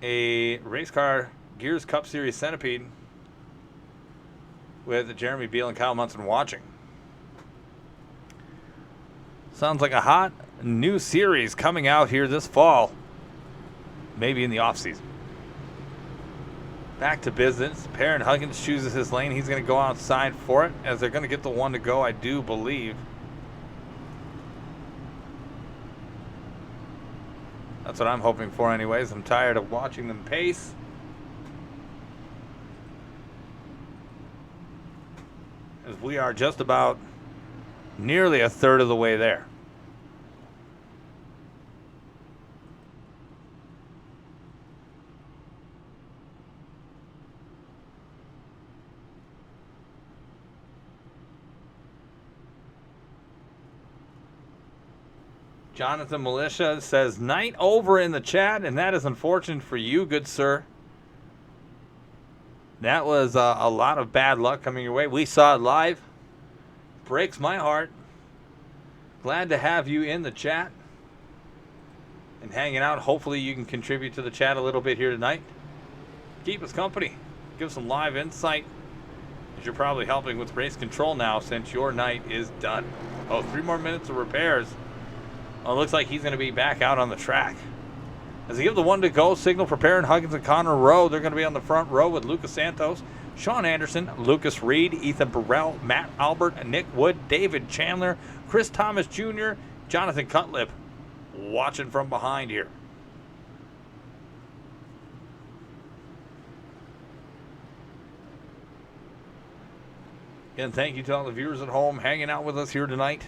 a race car Gears Cup Series centipede with Jeremy Beal and Kyle Munson watching. Sounds like a hot new series coming out here this fall. Maybe in the offseason. Back to business. Perrin Huggins chooses his lane. He's going to go outside for it as they're going to get the one to go, I do believe. That's what I'm hoping for anyways. I'm tired of watching them pace. As we are just about nearly a third of the way there. Jonathan Militia says, night over in the chat, and that is unfortunate for you, good sir. That was a lot of bad luck coming your way. We saw it live. Breaks my heart. Glad to have you in the chat and hanging out. Hopefully you can contribute to the chat a little bit here tonight. Keep us company. Give some live insight, as you're probably helping with race control now since your night is done. Oh, 3 more minutes of repairs. Oh, it looks like he's going to be back out on the track. As they give the one to go signal for Perrin Huggins and Connor Rowe, they're going to be on the front row with Lucas Santos, Sean Anderson, Lucas Reed, Ethan Burrell, Matt Albert, Nick Wood, David Chandler, Chris Thomas Jr., Jonathan Cutlip watching from behind here. Again, thank you to all the viewers at home hanging out with us here tonight.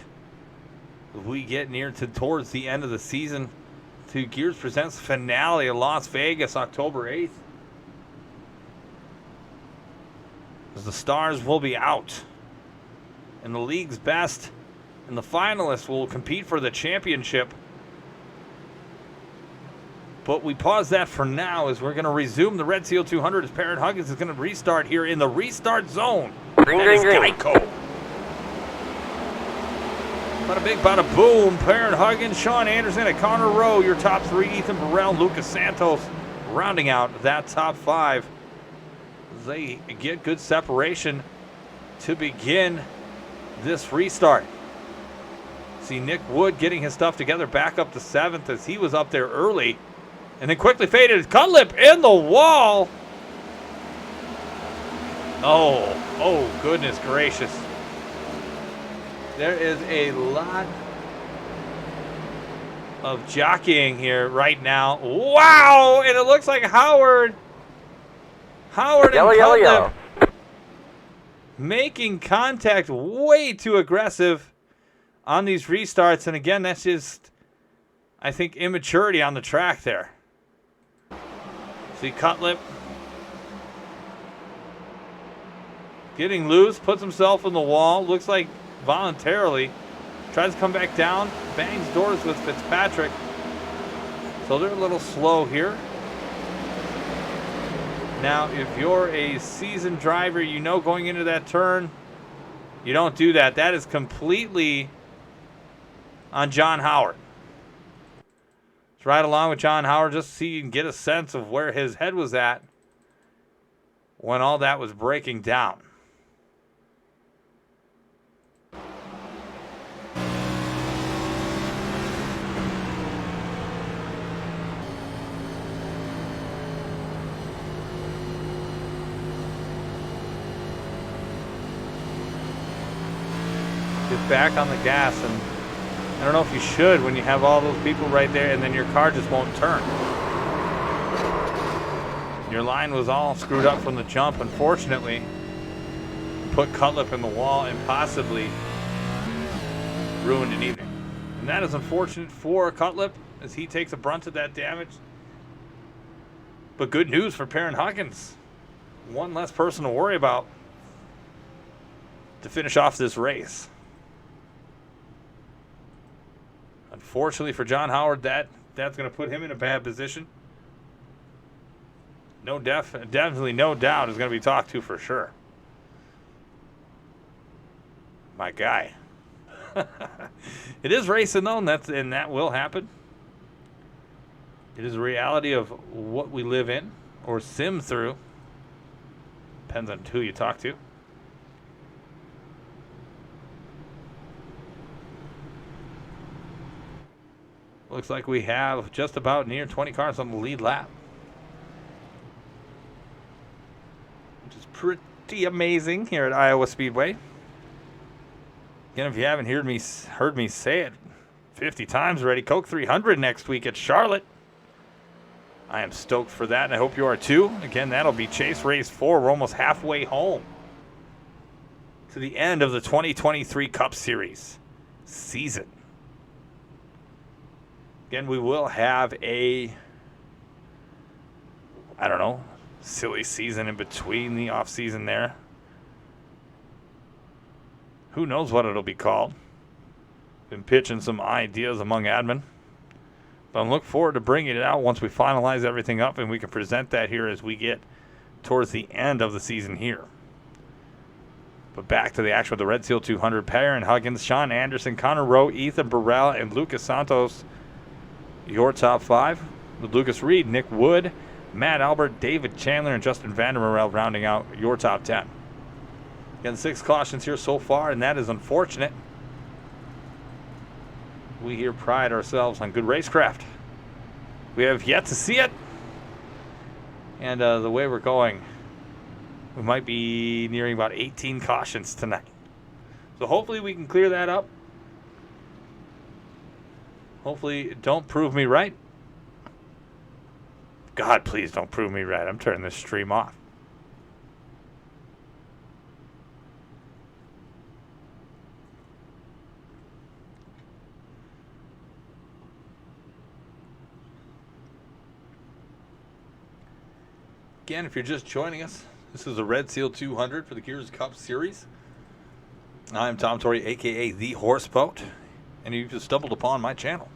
We get near to towards the end of the season to Gears Presents finale in Las Vegas, October 8th. As the stars will be out. And the league's best and the finalists will compete for the championship. But we pause that for now as we're going to resume the Red Seal 200 as Perrin Huggins is going to restart here in the restart zone. Ring, That ring, is ring. Geico. Bada big, bada boom. Perrin Huggins, Sean Anderson, and Connor Rowe, your top 3. Ethan Burrell, Lucas Santos, rounding out that top 5. They get good separation to begin this restart. See Nick Wood getting his stuff together back up to 7th as he was up there early. And then quickly faded. Cutlip in the wall. Oh, goodness gracious. There is a lot of jockeying here right now. Wow! And it looks like Howard and Yellow, yellow, yellow. making contact way too aggressive on these restarts. And again, that's just, I think, immaturity on the track there. See Cutlip getting loose, puts himself in the wall. Looks like voluntarily tries to come back down, bangs doors with Fitzpatrick. So they're a little slow here. Now, if you're a seasoned driver, you know going into that turn, you don't do that. That is completely on John Howard. Let's ride along with John Howard just so you can get a sense of where his head was at when all that was breaking down. Get back on the gas, and I don't know if you should when you have all those people right there and then your car just won't turn. Your line was all screwed up from the jump, unfortunately. Put Cutlip in the wall and possibly ruined an evening. And that is unfortunate for Cutlip as he takes a brunt of that damage. But good news for Perrin Huggins. One less person to worry about to finish off this race. Unfortunately for John Howard, that's going to put him in a bad position. Definitely no doubt is going to be talked to for sure. My guy. It is racing though, and that will happen. It is a reality of what we live in or sim through. Depends on who you talk to. Looks like we have just about near 20 cars on the lead lap, which is pretty amazing here at Iowa Speedway. Again, if you haven't heard me say it 50 times already, Coke 300 next week at Charlotte. I am stoked for that, and I hope you are too. Again, that'll be Chase Race 4. We're almost halfway home to the end of the 2023 Cup Series season. Again, we will have a, silly season in between the off season there. Who knows what it'll be called? Been pitching some ideas among admin. But I look forward to bringing it out once we finalize everything up and we can present that here as we get towards the end of the season here. But back to the action with the Red Seal 200. Perrin Huggins, Sean Anderson, Connor Rowe, Ethan Burrell, and Lucas Santos. Your top five with Lucas Reed, Nick Wood, Matt Albert, David Chandler, and Justin Vandermerel rounding out your top 10. Again, 6 cautions here so far, and that is unfortunate. We here pride ourselves on good racecraft. We have yet to see it. And the way we're going, we might be nearing about 18 cautions tonight. So hopefully we can clear that up. Hopefully, don't prove me right. God, please don't prove me right. I'm turning this stream off. Again, if you're just joining us, this is the Red Seal 200 for the Gears Cup Series. I'm Tom Torrey, a.k.a. The Horse Boat, and you've just stumbled upon my channel.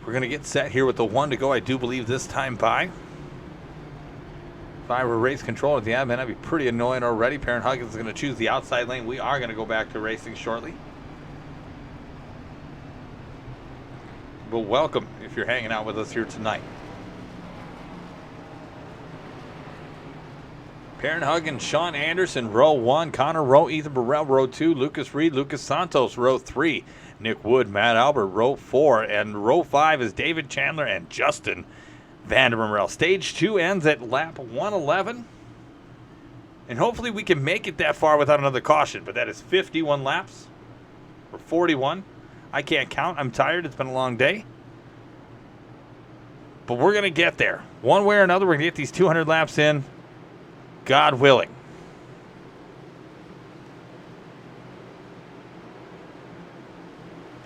We're going to get set here with the 1 to go, I do believe, this time by. If I were race control at the admin, I'd be pretty annoyed already. Perrin Huggins is going to choose the outside lane. We are going to go back to racing shortly. But welcome if you're hanging out with us here tonight. Perrin Huggins, Sean Anderson, row 1. Connor Rowe, Ethan Burrell, row 2. Lucas Reed, Lucas Santos, row 3. Nick Wood, Matt Albert, row 4. And row 5 is David Chandler and Justin Vandermerel. Stage 2 ends at lap 111. And hopefully we can make it that far without another caution. But that is 51 laps. Or 41. I can't count. I'm tired. It's been a long day. But we're going to get there. One way or another, we're going to get these 200 laps in. God willing.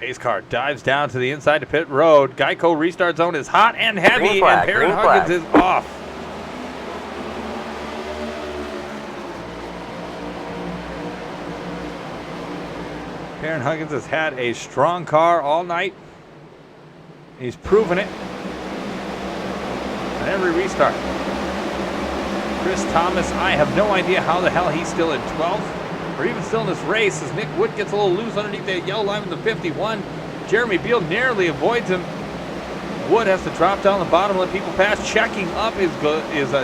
Pace car dives down to the inside to pit road. Geico restart zone is hot and heavy, and Perrin Huggins is off. Perrin Huggins has had a strong car all night. He's proven it at every restart. Chris Thomas, I have no idea how the hell he's still in 12th or even still in this race as Nick Wood gets a little loose underneath that yellow line with the 51. Jeremy Beal narrowly avoids him. Wood has to drop down the bottom, let people pass. Checking up is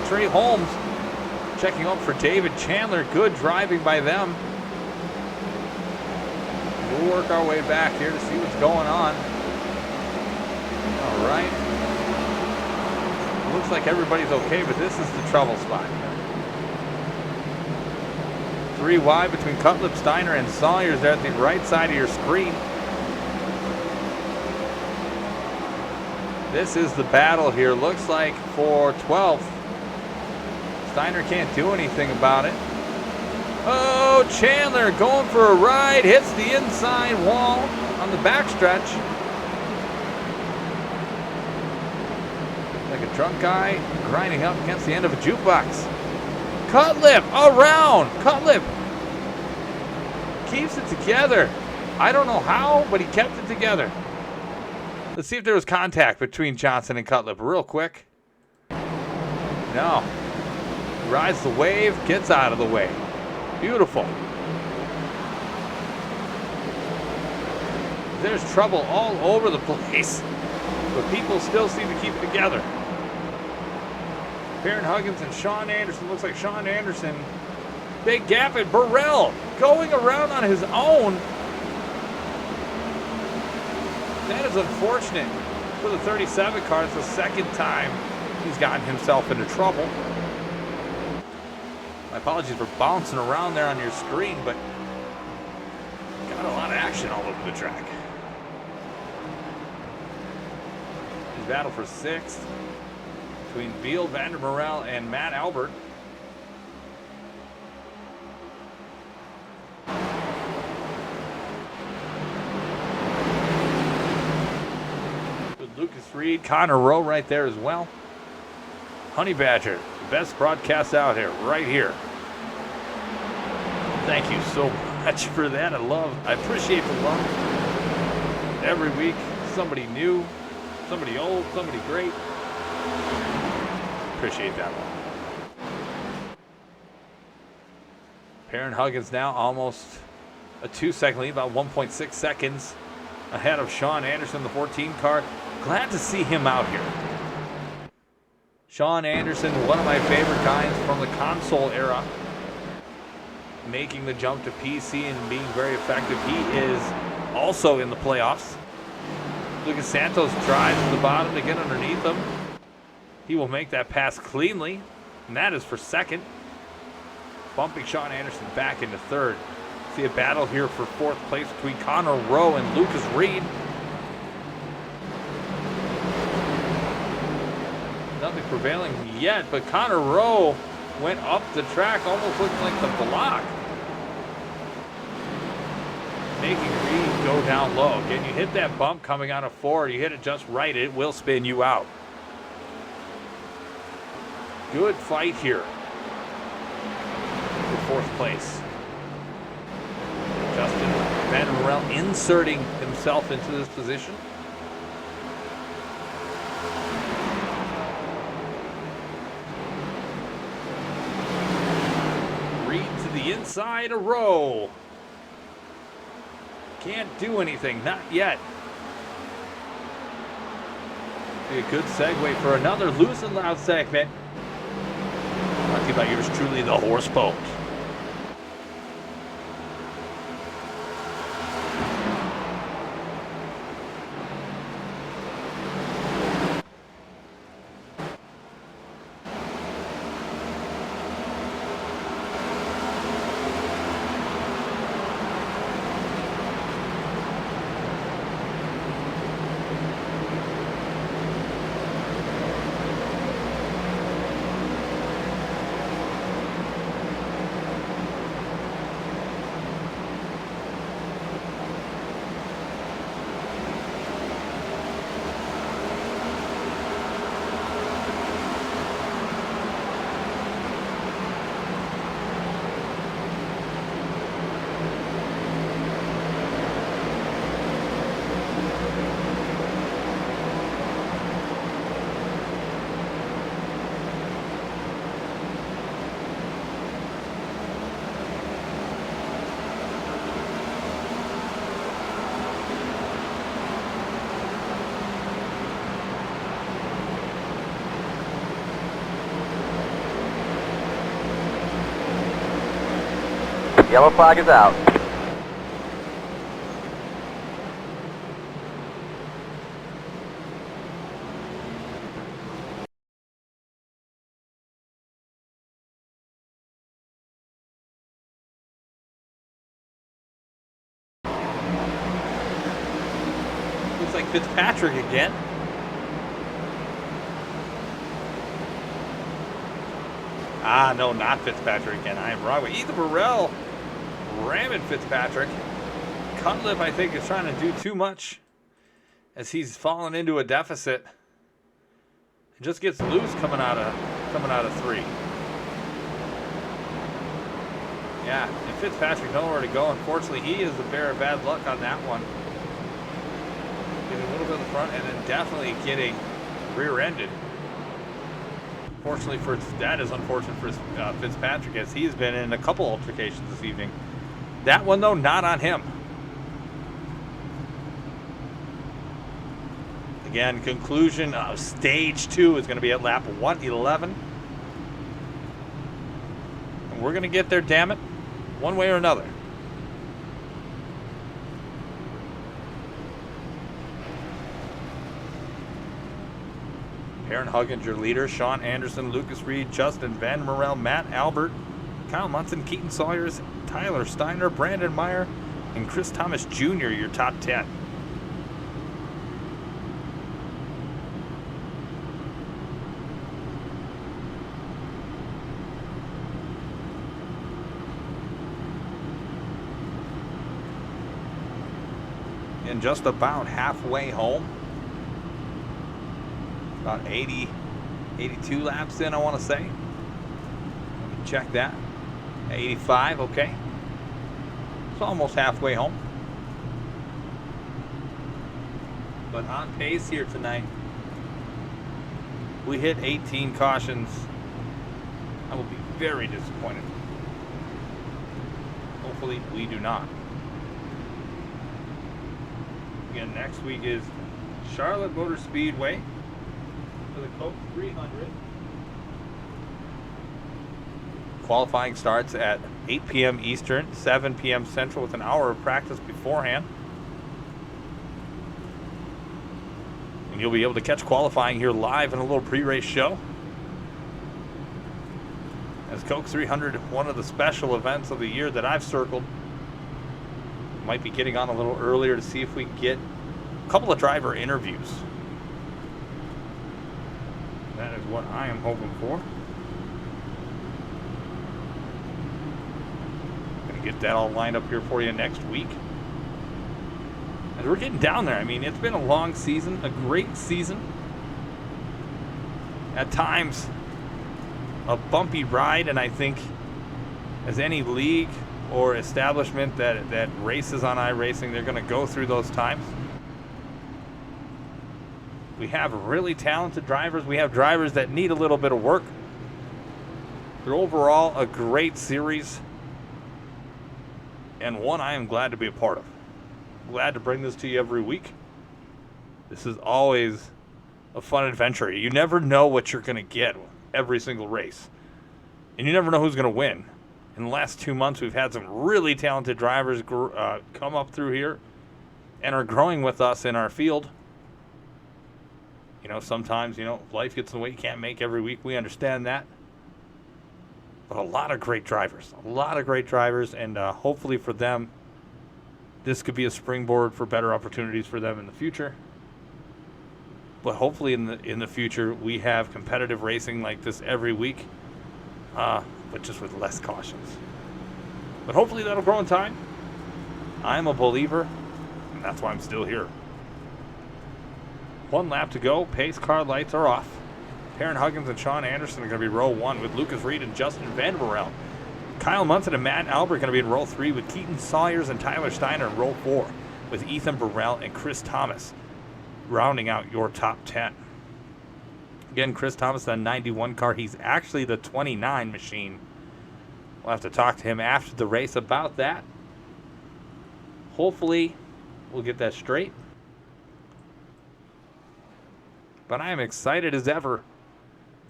Trey Holmes. Checking up for David Chandler. Good driving by them. We'll work our way back here to see what's going on. All right. Looks like everybody's okay, but this is the trouble spot. 3 wide between Cutlip, Steiner, and Sawyers there at the right side of your screen. This is the battle here. Looks like for 12th. Steiner can't do anything about it. Oh, Chandler going for a ride. Hits the inside wall on the backstretch. Like a drunk guy grinding up against the end of a jukebox. Cutlip around. Cutlip keeps it together. I don't know how, but he kept it together. Let's see if there was contact between Johnson and Cutlip real quick. No. Rides the wave, gets out of the way. Beautiful. There's trouble all over the place, but people still seem to keep it together. Perrin Huggins and Sean Anderson. Looks like Sean Anderson. Big gap at Burrell. Going around on his own. That is unfortunate for the 37 car. It's the second time he's gotten himself into trouble. My apologies for bouncing around there on your screen, but got a lot of action all over the track. His battle for 6th between Beal, Vander Morel, and Matt Albert. With Lucas Reed, Connor Rowe right there as well. Honey Badger, the best broadcast out here, right here. Thank you so much for that. I appreciate the love. Every week, somebody new, somebody old, somebody great. Appreciate that one. Perrin Huggins now almost a 2-second lead, about 1.6 seconds ahead of Sean Anderson, the 14 car. Glad to see him out here. Sean Anderson, one of my favorite guys from the console era, making the jump to PC and being very effective. He is also in the playoffs. Lucas Santos drives to the bottom to get underneath him. He will make that pass cleanly, and that is for 2nd. Bumping Sean Anderson back into 3rd. See a battle here for 4th place between Connor Rowe and Lucas Reed. Nothing prevailing yet, but Connor Rowe went up the track, almost looking like the block. Making Reed go down low. Again, you hit that bump coming out of 4, you hit it just right, it will spin you out. Good fight here for 4th place. Justin Van Morel inserting himself into this position. Reed to the inside, a row. Can't do anything, not yet. Be a good segue for another Loose and Loud segment. Brought to you by yours truly, the Horse Boat. Yellow flag is out. Looks like Fitzpatrick again. Ah, no, not Fitzpatrick again. I am wrong. But Ethan Burrell ramming Fitzpatrick. Cutlip, I think, is trying to do too much as he's fallen into a deficit. It just gets loose coming out of 3. Yeah, and Fitzpatrick nowhere to go. Unfortunately, he is the bearer of bad luck on that one. Getting a little bit in the front and then definitely getting rear-ended. Fortunately for that is unfortunate for Fitzpatrick, as he's been in a couple altercations this evening. That one though, not on him. Again, conclusion of stage 2 is going to be at lap 111. And we're going to get there, damn it, one way or another. Aaron Huggins, your leader. Sean Anderson, Lucas Reed, Justin Van Morel, Matt Albert, Kyle Munson, Keaton Sawyers, Tyler Steiner, Brandon Meyer, and Chris Thomas Jr., your top 10. And just about halfway home. About 80, 82 laps in, I want to say. Let me check that. 85, okay. It's almost halfway home. But on pace here tonight. We hit 18 cautions. I will be very disappointed. Hopefully we do not. Again, next week is Charlotte Motor Speedway for the Coke 300. Qualifying starts at 8 p.m. Eastern, 7 p.m. Central, with an hour of practice beforehand. And you'll be able to catch qualifying here live in a little pre-race show. As Coke 300, one of the special events of the year that I've circled. Might be getting on a little earlier to see if we can get a couple of driver interviews. That is what I am hoping for. Gonna get that all lined up here for you next week. As we're getting down there, I mean, it's been a long season, a great season. At times, a bumpy ride, and I think as any league or establishment that races on iRacing, they're going to go through those times. We have really talented drivers. We have drivers that need a little bit of work. They're overall a great series, and one I am glad to be a part of. Glad to bring this to you every week. This is always a fun adventure. You never know what you're going to get every single race, and you never know who's going to win. In the last 2 months, we've had some really talented drivers come up through here and are growing with us in our field. You know, sometimes, life gets in the way. You can't make every week. We understand that. But a lot of great drivers. And hopefully for them, this could be a springboard for better opportunities for them in the future. But hopefully in the future, we have competitive racing like this every week. But just with less cautions. But hopefully that'll grow in time. I'm a believer, and that's why I'm still here. 1 lap to go. Pace car lights are off. Aaron Huggins and Sean Anderson are going to be row 1 with Lucas Reed and Justin Van Morel. Kyle Munson and Matt Albert are going to be in row 3 with Keaton Sawyers and Tyler Steiner in row 4 with Ethan Burrell and Chris Thomas rounding out your top 10. Again, Chris Thomas, the 91 car. He's actually the 29 machine. We'll have to talk to him after the race about that. Hopefully, we'll get that straight. But I am excited as ever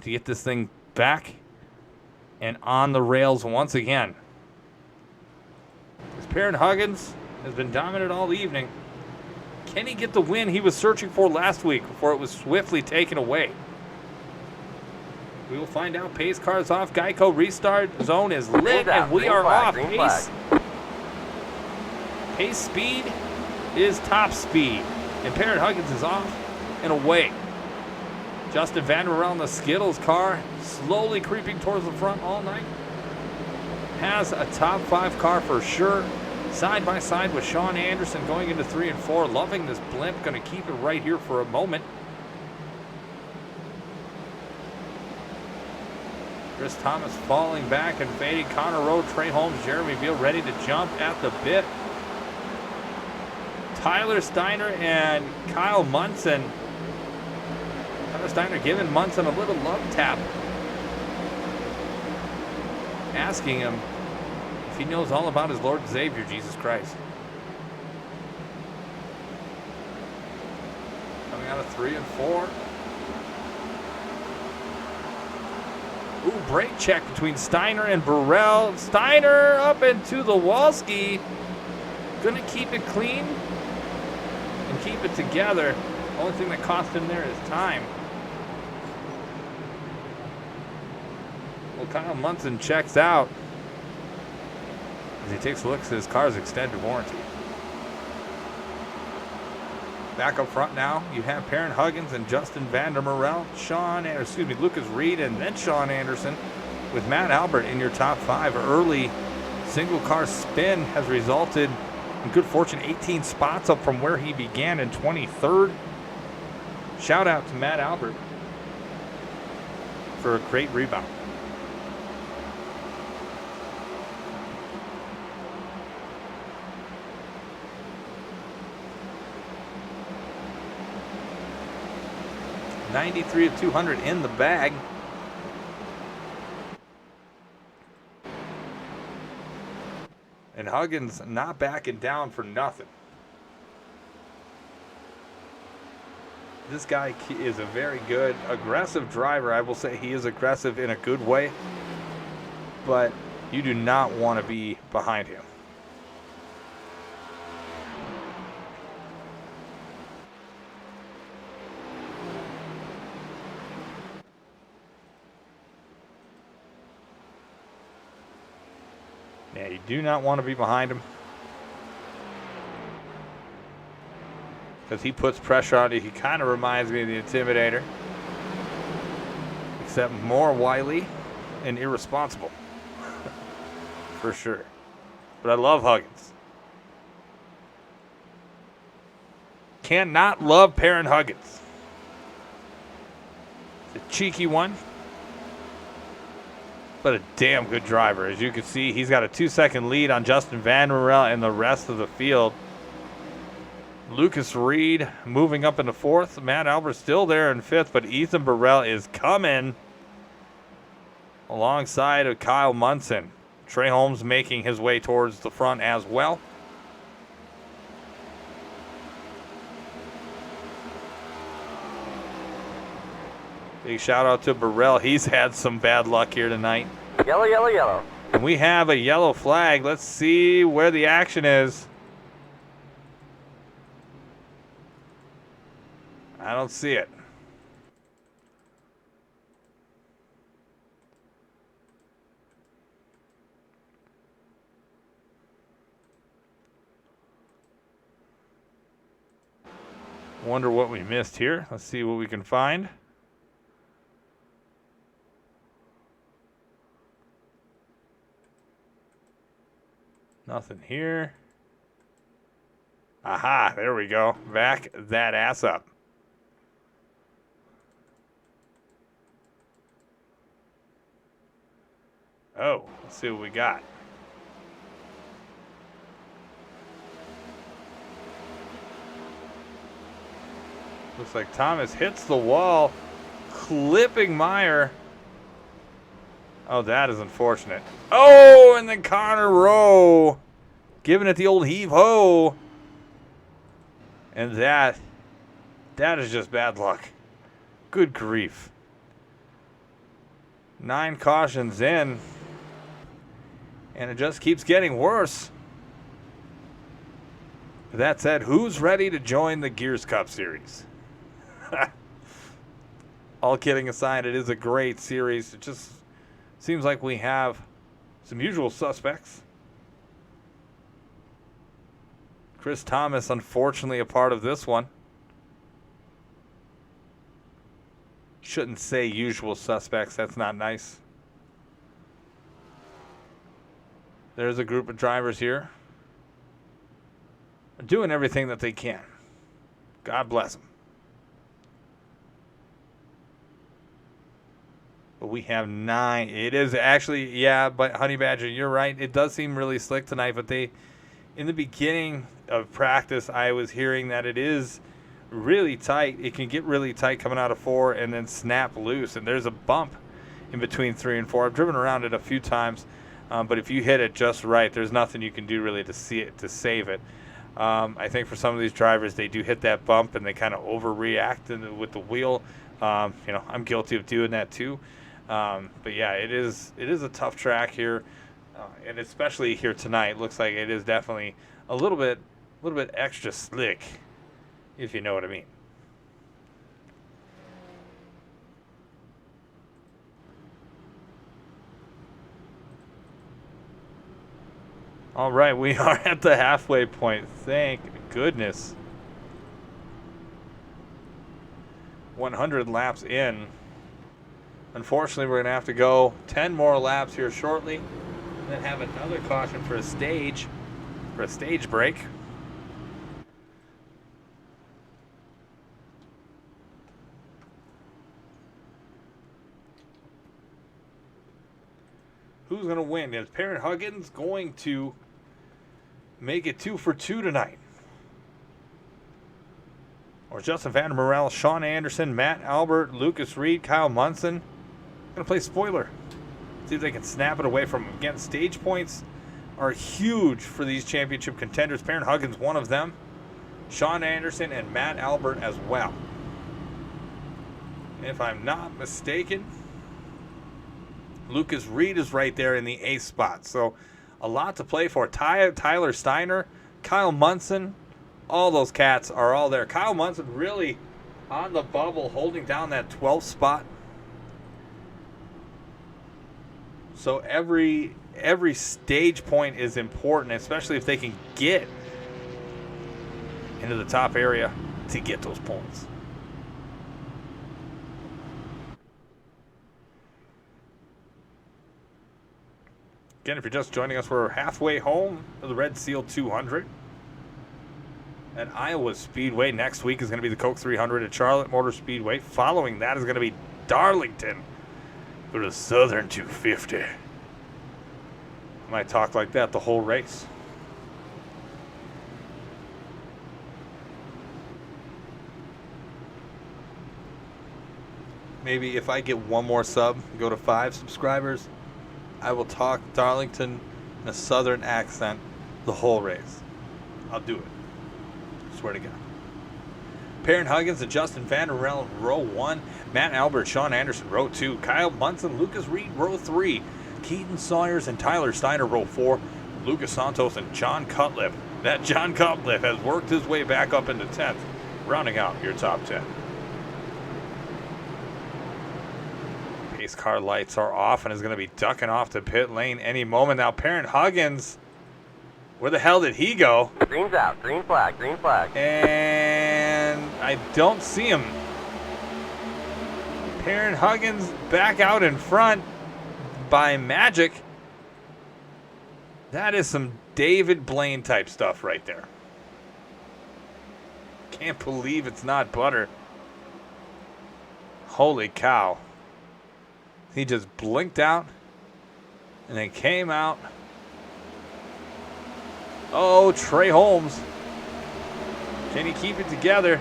to get this thing back and on the rails once again. Perrin Huggins has been dominant all evening. Can he get the win he was searching for last week before it was swiftly taken away? We will find out. Pace car is off. Geico restart zone is lit, and we are off. Pace speed is top speed. And Perrin Huggins is off and away. Justin Vandermeer on the Skittles car, slowly creeping towards the front all night. Has a top 5 car for sure. Side by side with Sean Anderson going into 3 and 4. Loving this blimp. Going to keep it right here for a moment. Chris Thomas falling back and fading. Connor Rowe, Trey Holmes, Jeremy Veal ready to jump at the bit. Tyler Steiner and Kyle Munson. Tyler Steiner giving Munson a little love tap. Asking him if he knows all about his Lord and Savior, Jesus Christ. Coming out of 3 and 4. Ooh, brake check between Steiner and Burrell. Steiner up into the Walski. Gonna keep it clean and keep it together. Only thing that cost him there is time. Well, Kyle Munson checks out as he takes a look at his car's extended warranty. Back up front now, you have Perrin Huggins and Justin Vandermeer, Lucas Reed, and then Sean Anderson with Matt Albert in your top 5. Early single car spin has resulted in good fortune, 18 spots up from where he began in 23rd. Shout out to Matt Albert for a great rebound. $93 of 200 in the bag. And Huggins not backing down for nothing. This guy is a very good, aggressive driver. I will say he is aggressive in a good way. But you do not want to be behind him. Yeah, you do not want to be behind him. Because he puts pressure on you. He kind of reminds me of the Intimidator. Except more wily and irresponsible. For sure. But I love Huggins. Can't not love Perrin Huggins. It's a cheeky one. But a damn good driver. As you can see, he's got a 2-second lead on Justin Vandermeer and the rest of the field. Lucas Reed moving up into 4th. Matt Albert still there in 5th, but Ethan Burrell is coming alongside of Kyle Munson. Trey Holmes making his way towards the front as well. Big shout out to Burrell. He's had some bad luck here tonight. Yellow, yellow, yellow. And we have a yellow flag. Let's see where the action is. I don't see it. Wonder what we missed here. Let's see what we can find. Nothing here. Aha, there we go. Back that ass up. Oh, let's see what we got. Looks like Thomas hits the wall, clipping Meyer. Oh, that is unfortunate. Oh, and then Connor Rowe giving it the old heave-ho. And that is just bad luck. Good grief. 9 cautions in. And it just keeps getting worse. That said, who's ready to join the Gears Cup series? All kidding aside, it is a great series. It just seems like we have some usual suspects. Chris Thomas, unfortunately, a part of this one. Shouldn't say usual suspects. That's not nice. There's a group of drivers here. They're doing everything that they can. God bless them. But we have 9. It is actually, yeah, but Honey Badger, you're right. It does seem really slick tonight, but they, in the beginning of practice, I was hearing that it is really tight. It can get really tight coming out of 4 and then snap loose. And there's a bump in between 3 and 4. I've driven around it a few times, but if you hit it just right, there's nothing you can do really to see it, to save it. I think for some of these drivers, they do hit that bump and they kind of overreact with the wheel. I'm guilty of doing that too. But yeah, it is a tough track here, and especially here tonight. Looks like it is definitely a little bit extra slick, if you know what I mean. All right, we are at the halfway point. Thank goodness. 100 laps in. Unfortunately, we're going to have to go 10 more laps here shortly, and then have another caution for a stage break. Who's going to win? Is Perrin Huggins going to make it 2 for 2 tonight? Or Justin Van Morel, Sean Anderson, Matt Albert, Lucas Reed, Kyle Munson? Going to play spoiler. See if they can snap it away from him. Again, stage points are huge for these championship contenders. Perrin Huggins, one of them. Sean Anderson and Matt Albert as well. And if I'm not mistaken, Lucas Reed is right there in the 8th spot. So a lot to play for. Tyler Steiner, Kyle Munson, all those cats are all there. Kyle Munson really on the bubble, holding down that 12th spot. So every stage point is important, especially if they can get into the top area to get those points. Again, if you're just joining us, we're halfway home to the Red Seal 200 at Iowa Speedway. Next week is going to be the Coke 300 at Charlotte Motor Speedway. Following that is going to be Darlington for the Southern 250. I might talk like that the whole race. Maybe if I get one more sub, go to 5 subscribers, I will talk Darlington in a southern accent the whole race. I'll do it. Swear to God. Perrin Huggins and Justin Vanderell in row 1. Matt Albert, Sean Anderson, row 2. Kyle Munson, Lucas Reed, row 3. Keaton Sawyers and Tyler Steiner, row 4. Lucas Santos and John Cutlip. That John Cutlip has worked his way back up into 10th, rounding out your top 10. Pace car lights are off and is going to be ducking off to pit lane any moment. Now, Perrin Huggins, where the hell did he go? Green's out. Green flag. Green flag. And I don't see him. Perrin Huggins back out in front by magic. That is some David Blaine type stuff right there. Can't believe it's not butter. Holy cow. He just blinked out and then came out. Oh, Trey Holmes. Can he keep it together?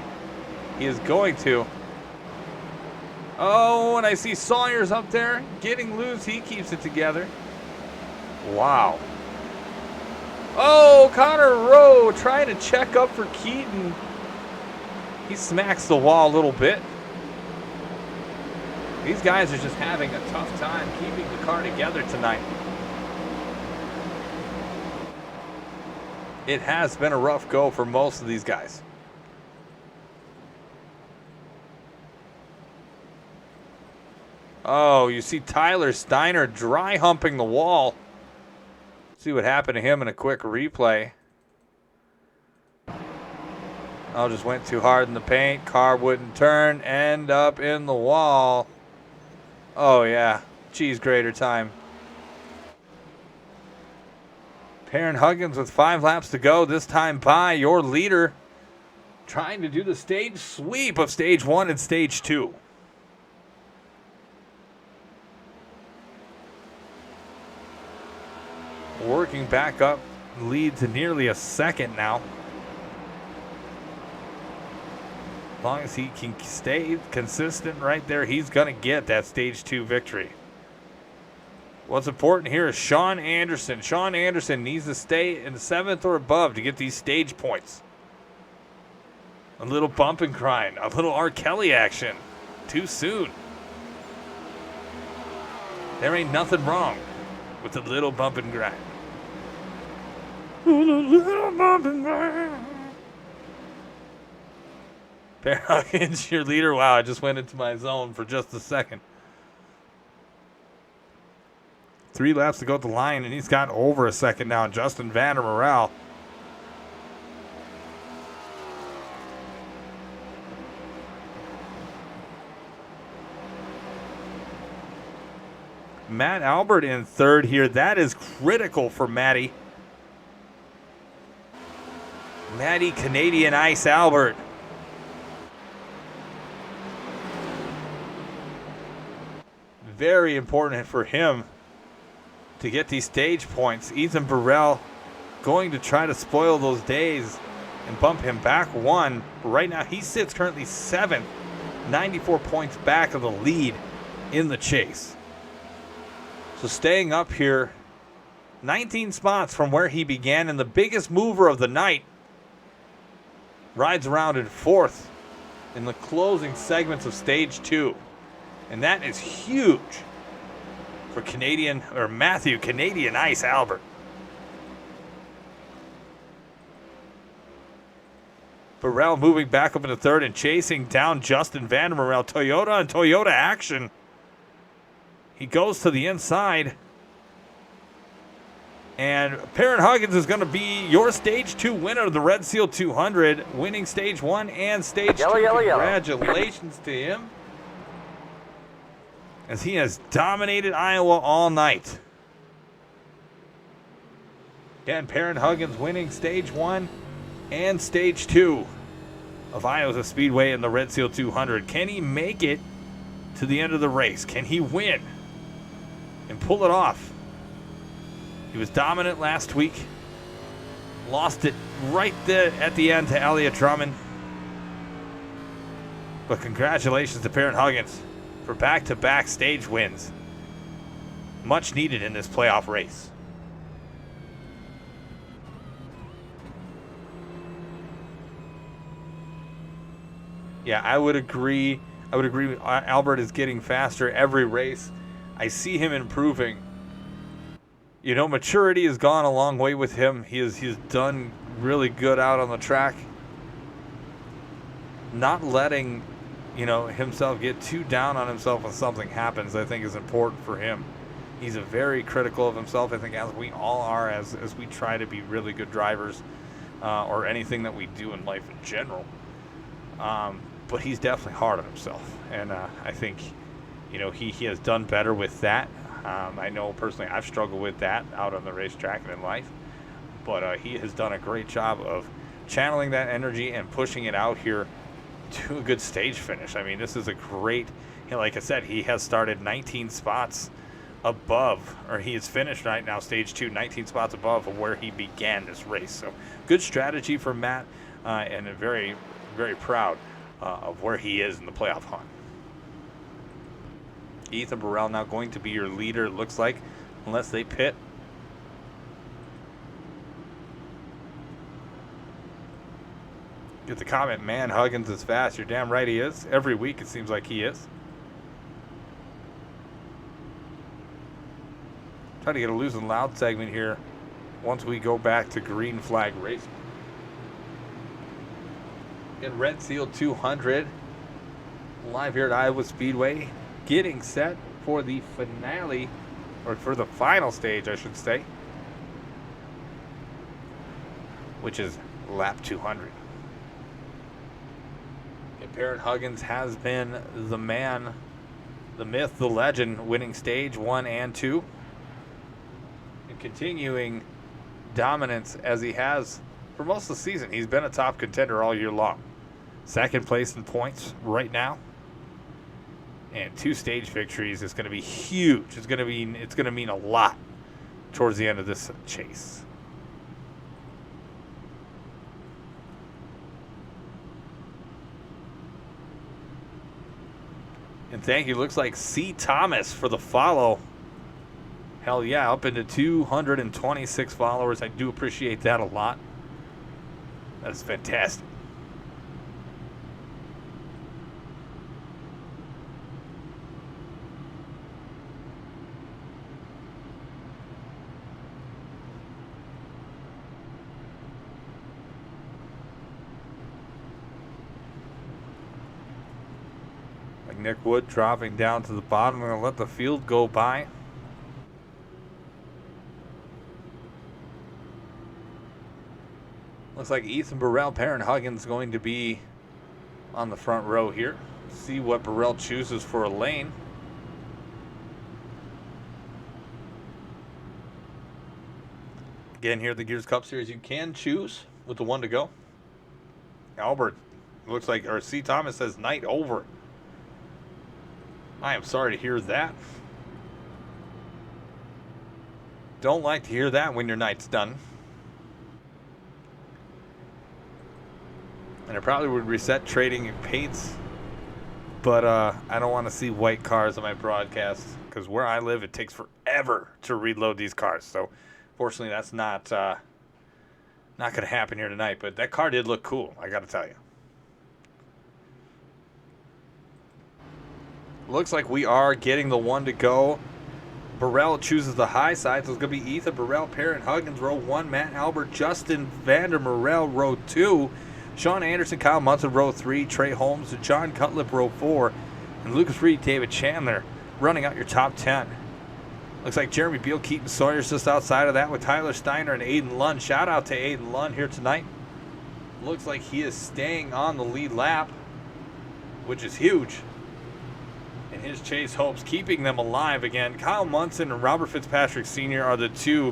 He is going to. Oh, and I see Sawyers up there getting loose. He keeps it together. Wow. Oh, Connor Rowe trying to check up for Keaton. He smacks the wall a little bit. These guys are just having a tough time keeping the car together tonight. It has been a rough go for most of these guys. Oh, you see Tyler Steiner dry humping the wall. See what happened to him in a quick replay. Oh, just went too hard in the paint. Car wouldn't turn. End up in the wall. Oh, yeah. Cheese grater time. Perrin Huggins with 5 laps to go. This time by your leader. Trying to do the stage sweep of stage 1 and stage 2. Working back up. Lead to nearly a second now. As long as he can stay consistent right there, he's going to get that stage 2 victory. What's important here is Sean Anderson. Sean Anderson needs to stay in 7th or above to get these stage points. A little bump and grind, a little R. Kelly action. Too soon. There ain't nothing wrong with a little bump and grind. A little bump and grind. Perrin Huggins, your leader. Wow, I just went into my zone for just a second. 3 laps to go at the line, and he's got over a second now. Justin Van der Merel. Matt Albert in 3rd here. That is critical for Matty. Matty Canadian Ice Albert. Very important for him to get these stage points. Ethan Burrell going to try to spoil those days and bump him back 1. Right now, he sits currently 7th, 94 points back of the lead in the chase. So staying up here, 19 spots from where he began, and the biggest mover of the night rides around in 4th in the closing segments of stage 2. And that is huge for Matthew Canadian Ice Albert. Burrell moving back up into 3rd and chasing down Justin Van der Merel. Toyota and Toyota action. He goes to the inside. And Perrin Huggins is going to be your stage 2 winner of the Red Seal 200, winning stage 1 and stage 2. Congratulations to him, as he has dominated Iowa all night. Again, Perrin Huggins winning stage 1 and stage 2 of Iowa Speedway in the Red Seal 200. Can he make it to the end of the race? Can he win and pull it off? He was dominant last week. Lost it right there at the end to Elliott Drummond. But congratulations to Perrin Huggins for back-to-back stage wins. Much needed in this playoff race. Yeah, I would agree. Albert is getting faster every race. I see him improving. You know, maturity has gone a long way with him. He's done really good out on the track. Not letting, himself get too down on himself when something happens, I think, is important for him. He's very critical of himself, I think, as we all are, as we try to be really good drivers, or anything that we do in life in general. But he's definitely hard on himself, and I think, he has done better with that. I know personally I've struggled with that out on the racetrack and in life, but he has done a great job of channeling that energy and pushing it out here to a good stage finish. I mean, this is a great, like I said, he has started 19 spots above, or he has finished right now stage 2, 19 spots above of where he began this race. So good strategy for Matt, and very, very proud of where he is in the playoff hunt. Ethan Burrell now going to be your leader, it looks like, unless they pit. Get the comment, man, Huggins is fast. You're damn right he is. Every week it seems like he is. Try to get a loose and loud segment here once we go back to green flag racing. In Red Seal 200, live here at Iowa Speedway, getting set for the finale, or for the final stage, I should say, which is lap 200. And Parent Huggins has been the man, the myth, the legend, winning stage 1 and 2, and continuing dominance as he has for most of the season. He's been a top contender all year long. Second place in points right now, and 2 stage victories is going to be huge. It's going to mean a lot towards the end of this chase. And thank you. Looks like C. Thomas for the follow. Hell yeah, up into 226 followers. I do appreciate that a lot. That is fantastic. Like Nick Wood dropping down to the bottom. I'm going to let the field go by. Looks like Ethan Burrell, Parent Huggins going to be on the front row here. See what Burrell chooses for a lane. Again, here at the Gears Cup Series, you can choose with the 1 to go. Albert, looks like, or C. Thomas says night over. I am sorry to hear that. Don't like to hear that when your night's done. And I probably would reset trading paints, but I don't want to see white cars on my broadcast, because where I live, it takes forever to reload these cars. So, fortunately, that's not going to happen here tonight. But that car did look cool, I got to tell you. Looks like we are getting the 1 to go. Burrell chooses the high side, so it's going to be Ethan Burrell, Parent Huggins, row 1, Matt Albert, Justin Vandermerel, row 2, Sean Anderson, Kyle Munson, row 3, Trey Holmes, John Cutlip, row 4, and Lucas Reed, David Chandler running out your top 10. Looks like Jeremy Beal, Keaton Sawyer's just outside of that with Tyler Steiner and Aiden Lund. Shout out to Aiden Lund here tonight. Looks like he is staying on the lead lap, which is huge. And his chase hopes keeping them alive again. Kyle Munson and Robert Fitzpatrick Sr. are the 2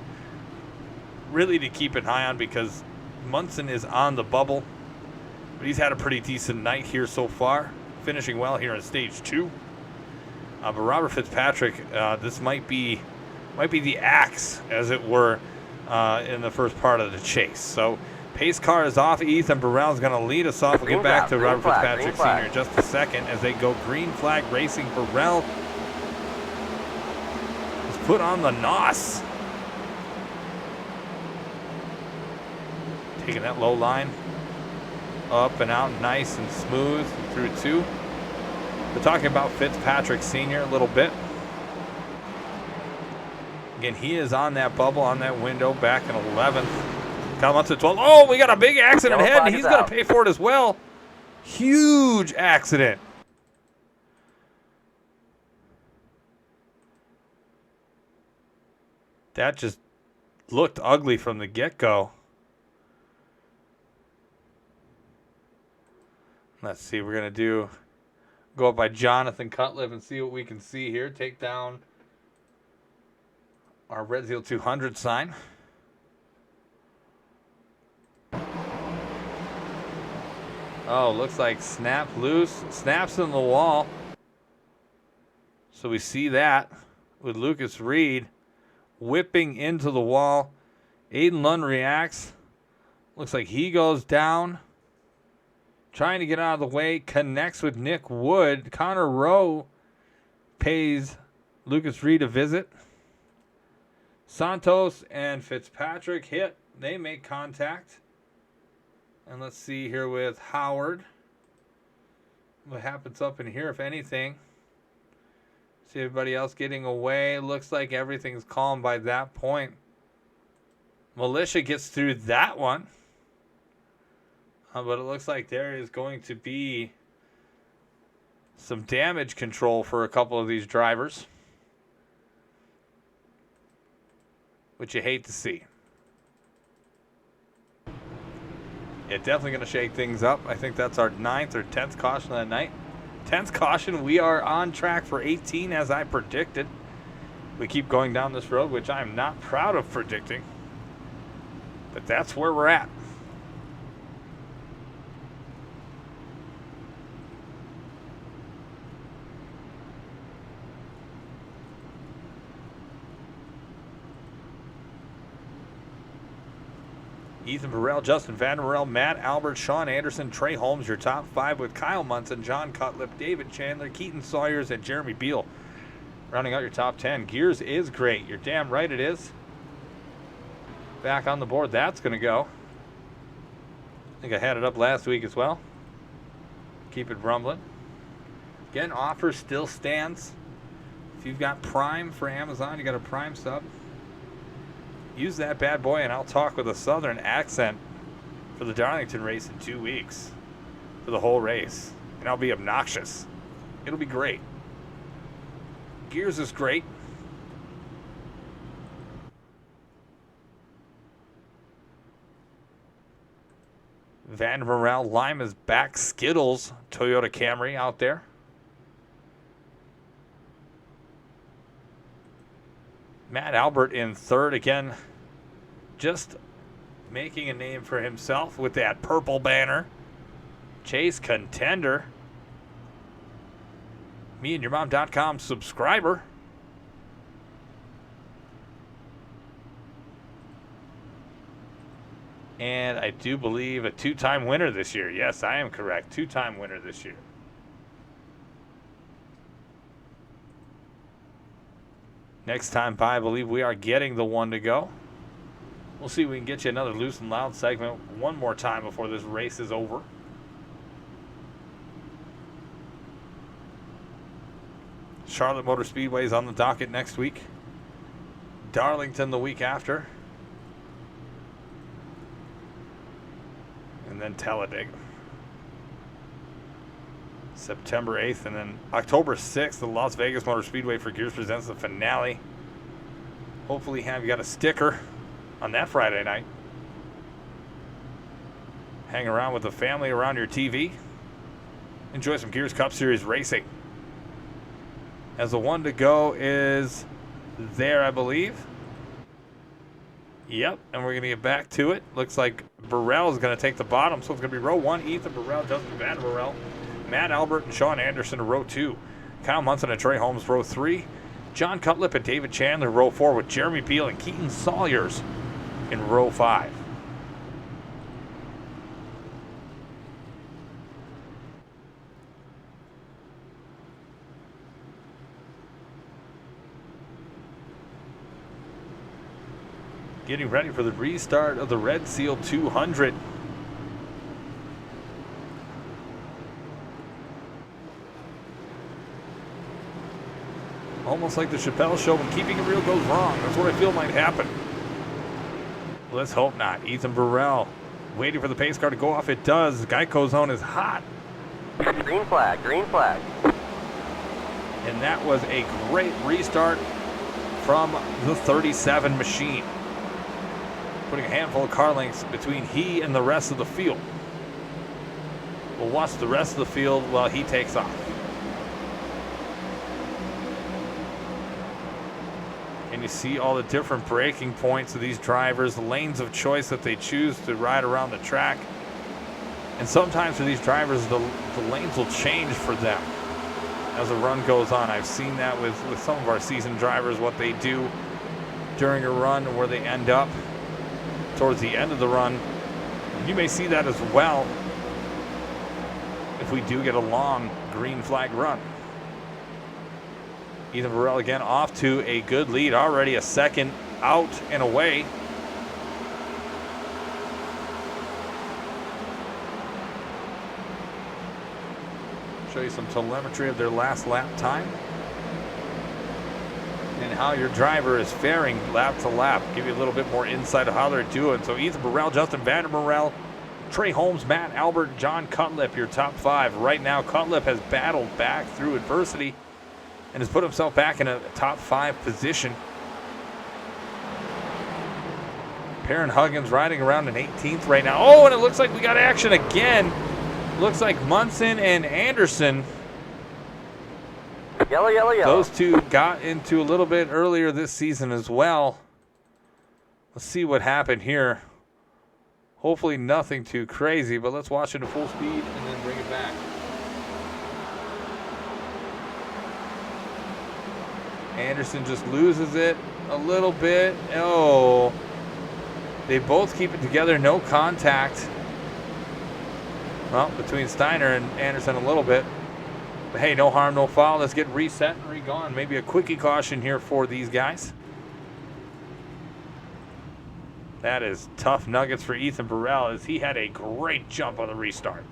really to keep an eye on, because Munson is on the bubble. But he's had a pretty decent night here so far, finishing well here in stage 2. But Robert Fitzpatrick, this might be the axe, as it were, in the first part of the chase. So pace car is off. Ethan Burrell is going to lead us off. We'll get back to Robert Fitzpatrick Sr. in just a second as they go green flag racing. Burrell is put on the NOS. Taking that low line up and out nice and smooth through 2. We're talking about Fitzpatrick Sr. a little bit. Again, he is on that bubble, on that window back in 11th. Kyle Munson 12th. Oh, we got a big accident ahead, and he's going to pay for it as well. Huge accident. That just looked ugly from the get-go. Let's see, we're going to go up by Jonathan Cutlip and see what we can see here. Take down our Red Seal 200 sign. Oh, looks like snap loose. Snaps in the wall. So we see that with Lucas Reed whipping into the wall. Aiden Lund reacts. Looks like he goes down. Trying to get out of the way, connects with Nick Wood. Connor Rowe pays Lucas Reed a visit. Santos and Fitzpatrick hit. They make contact. And let's see here with Howard. What happens up in here, if anything. See everybody else getting away. Looks like everything's calm by that point. Militia gets through that one. But it looks like there is going to be some damage control for a couple of these drivers, which you hate to see. Yeah, definitely going to shake things up. I think that's our 9th or 10th caution of the night. 10th caution. We are on track for 18 as I predicted. We keep going down this road, which I'm not proud of predicting. But that's where we're at. Ethan Burrell, Justin Vanderbilt, Matt Albert, Sean Anderson, Trey Holmes, your top 5 with Kyle Munson, John Cutlip, David Chandler, Keaton Sawyers, and Jeremy Beal. Rounding out your top 10. Gears is great. You're damn right it is. Back on the board, that's going to go. I think I had it up last week as well. Keep it rumbling. Again, offer still stands. If you've got Prime for Amazon, you got a Prime sub, use that bad boy, and I'll talk with a southern accent for the Darlington race in 2 weeks. For the whole race. And I'll be obnoxious. It'll be great. Gears is great. Van Morel, Lima's back. Skittles, Toyota Camry out there. Matt Albert in 3rd again, just making a name for himself with that purple banner. Chase contender. MeAndYourMom.com subscriber. And I do believe a 2-time winner this year. Yes, I am correct. 2-time winner this year. Next time by, I believe we are getting the 1 to go. We'll see if we can get you another loose and loud segment one more time before this race is over. Charlotte Motor Speedway is on the docket next week. Darlington the week after. And then Talladega. September 8th, and then October 6th, the Las Vegas Motor Speedway for Gears presents the finale. Hopefully have you got a sticker on that Friday night. Hang around with the family around your TV. Enjoy some Gears Cup Series racing. As the 1 to go is there, I believe. Yep, and we're going to get back to it. Looks like Burrell is going to take the bottom, so it's going to be row 1, Ethan Burrell, Justin Van Burrell, Matt Albert, and Sean Anderson in row 2. Kyle Munson and Trey Holmes, row 3. John Cutlip and David Chandler, row 4, with Jeremy Beal and Keaton Sawyers in row 5. Getting ready for the restart of the Red Seal 200. Almost like the Chappelle Show, when keeping it real goes wrong. That's what I feel might happen. Let's hope not. Ethan Burrell waiting for the pace car to go off. It does. Geico zone is hot. Green flag, green flag. And that was a great restart from the 37 machine, putting a handful of car lengths between he and the rest of the field. We'll watch the rest of the field while he takes off. And you see all the different braking points of these drivers, the lanes of choice that they choose to ride around the track. And sometimes for these drivers, the lanes will change for them as the run goes on. I've seen that with some of our seasoned drivers, what they do during a run and where they end up towards the end of the run. You may see that as well if we do get a long green flag run. Ethan Burrell again off to a good lead, already a second out and away. Show you some telemetry of their last lap time. and how your driver is faring lap to lap. Give you a little bit more insight of how they're doing. So Ethan Burrell, Justin Vandermerel, Trey Holmes, Matt Albert, John Cutlip, your top 5. Right now, Cutlip has battled back through adversity and has put himself back in a top 5 position. Perrin Huggins riding around in 18th right now. Oh, and it looks like we got action again. Looks like Munson and Anderson. Yellow, yellow, yellow. Those two got into a little bit earlier this season as well. Let's see what happened here. Hopefully nothing too crazy, but let's watch it at full speed and then bring it back. Anderson just loses it a little bit. Oh, they both keep it together, no contact. Well, between Steiner and Anderson a little bit. But hey, no harm, no foul. Let's get reset and re-gone. Maybe a quickie caution here for these guys. That is tough nuggets for Ethan Burrell, as he had a great jump on the restart.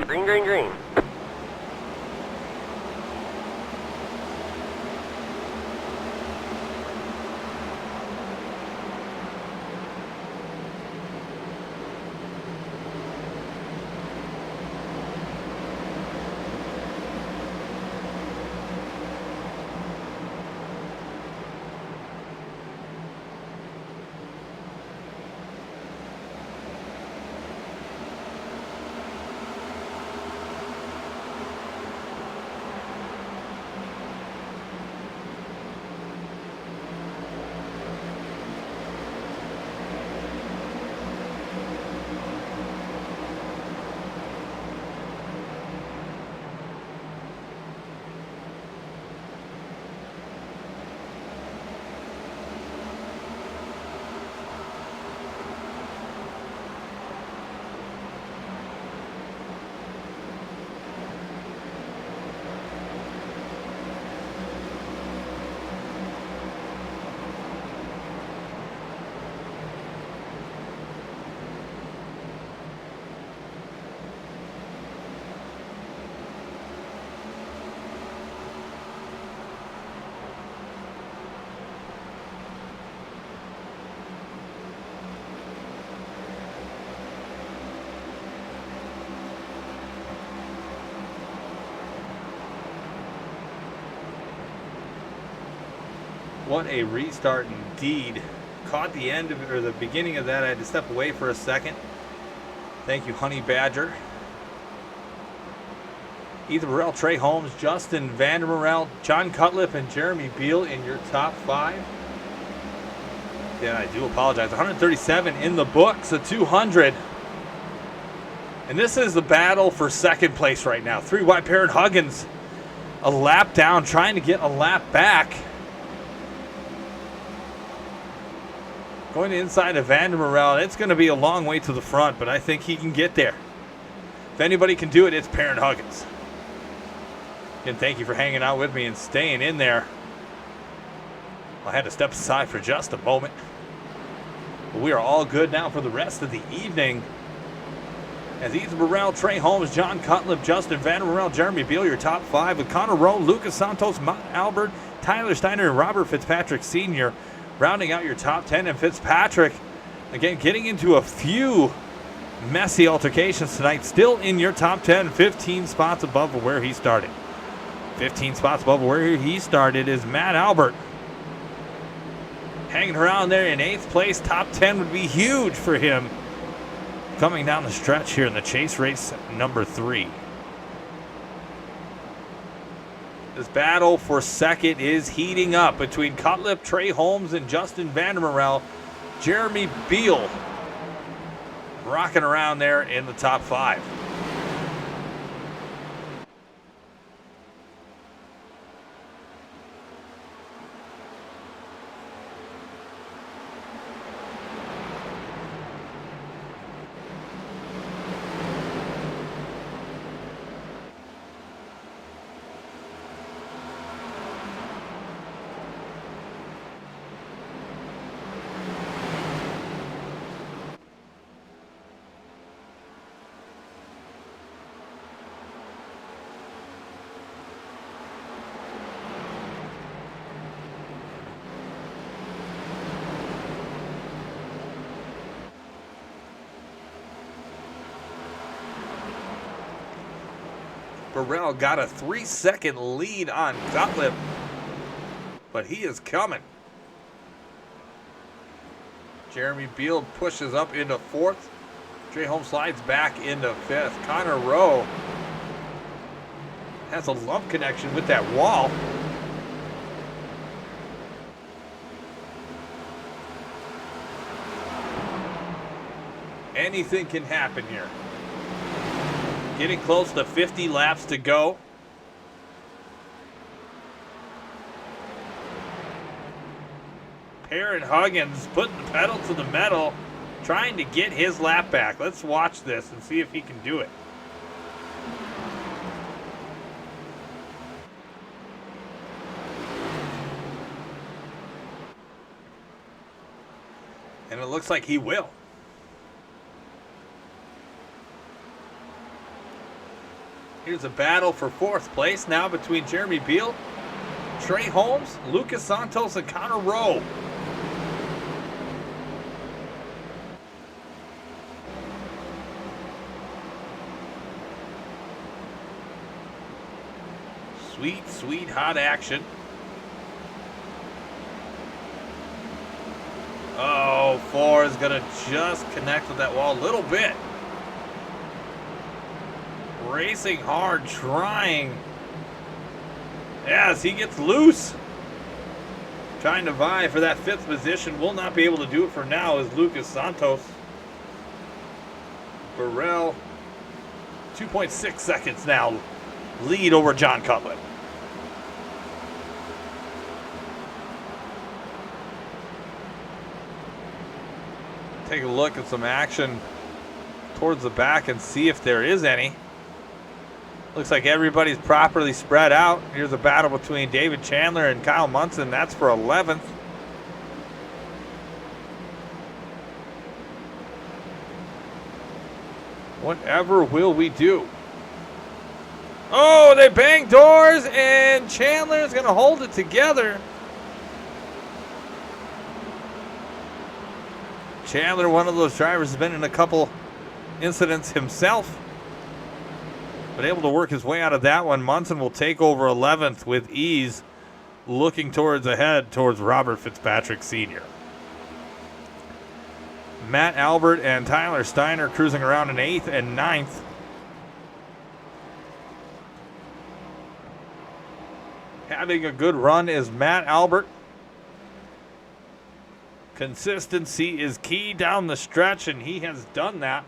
Green, green, green. What a restart indeed. Caught the end of it, or the beginning of that. I had to step away for a second. Thank you, Honey Badger. Ethan Burrell, Trey Holmes, Justin Vandermerel, John Cutlip, and Jeremy Beal in your top 5. Yeah, I do apologize. 137 in the books, a 200. And this is the battle for second place right now. 3 wide Perrin Huggins, a lap down, trying to get a lap back. Going inside of Vandermerel, it's going to be a long way to the front, but I think he can get there. If anybody can do it, it's Perrin Huggins. Again, thank you for hanging out with me and staying in there. I had to step aside for just a moment. But we are all good now for the rest of the evening. As Ethan Burrell, Trey Holmes, John Cutlip, Justin Vandermerel, Jeremy Beal, your top 5, with Connor Rowe, Lucas Santos, Matt Albert, Tyler Steiner, and Robert Fitzpatrick Sr. rounding out your top 10. And Fitzpatrick, again, getting into a few messy altercations tonight, still in your top 10, 15 spots above where he started. 15 spots above where he started is Matt Albert. Hanging around there in 8th place. Top 10 would be huge for him coming down the stretch here in the chase race number 3. This battle for second is heating up between Cutlip, Trey Holmes, and Justin Vandermerel. Jeremy Beal rocking around there in the top 5. Burrell got a 3-second lead on Cutlip, but he is coming. Jeremy Beal pushes up into 4th. Trey Holmes slides back into 5th. Connor Rowe has a lump connection with that wall. Anything can happen here. Getting close to 50 laps to go. Perrin Huggins putting the pedal to the metal, trying to get his lap back. Let's watch this and see if he can do it. And it looks like he will. Here's a battle for 4th place now between Jeremy Beal, Trey Holmes, Lucas Santos, and Connor Rowe. Sweet, sweet hot action. Oh, 4 is going to just connect with that wall a little bit. Racing hard, trying. As he gets loose. Trying to vie for that 5th position. Will not be able to do it for now as Lucas Santos. Burrell, 2.6 seconds now. Lead over John Cutlet. Take a look at some action towards the back and see if there is any. Looks like everybody's properly spread out. Here's a battle between David Chandler and Kyle Munson. That's for 11th. Whatever will we do? Oh, they bang doors, and Chandler is going to hold it together. Chandler, one of those drivers, has been in a couple incidents himself, but able to work his way out of that one. Munson will take over 11th with ease, looking towards ahead towards Robert Fitzpatrick Sr. Matt Albert and Tyler Steiner cruising around in 8th and 9th. Having a good run is Matt Albert. Consistency is key down the stretch, and he has done that.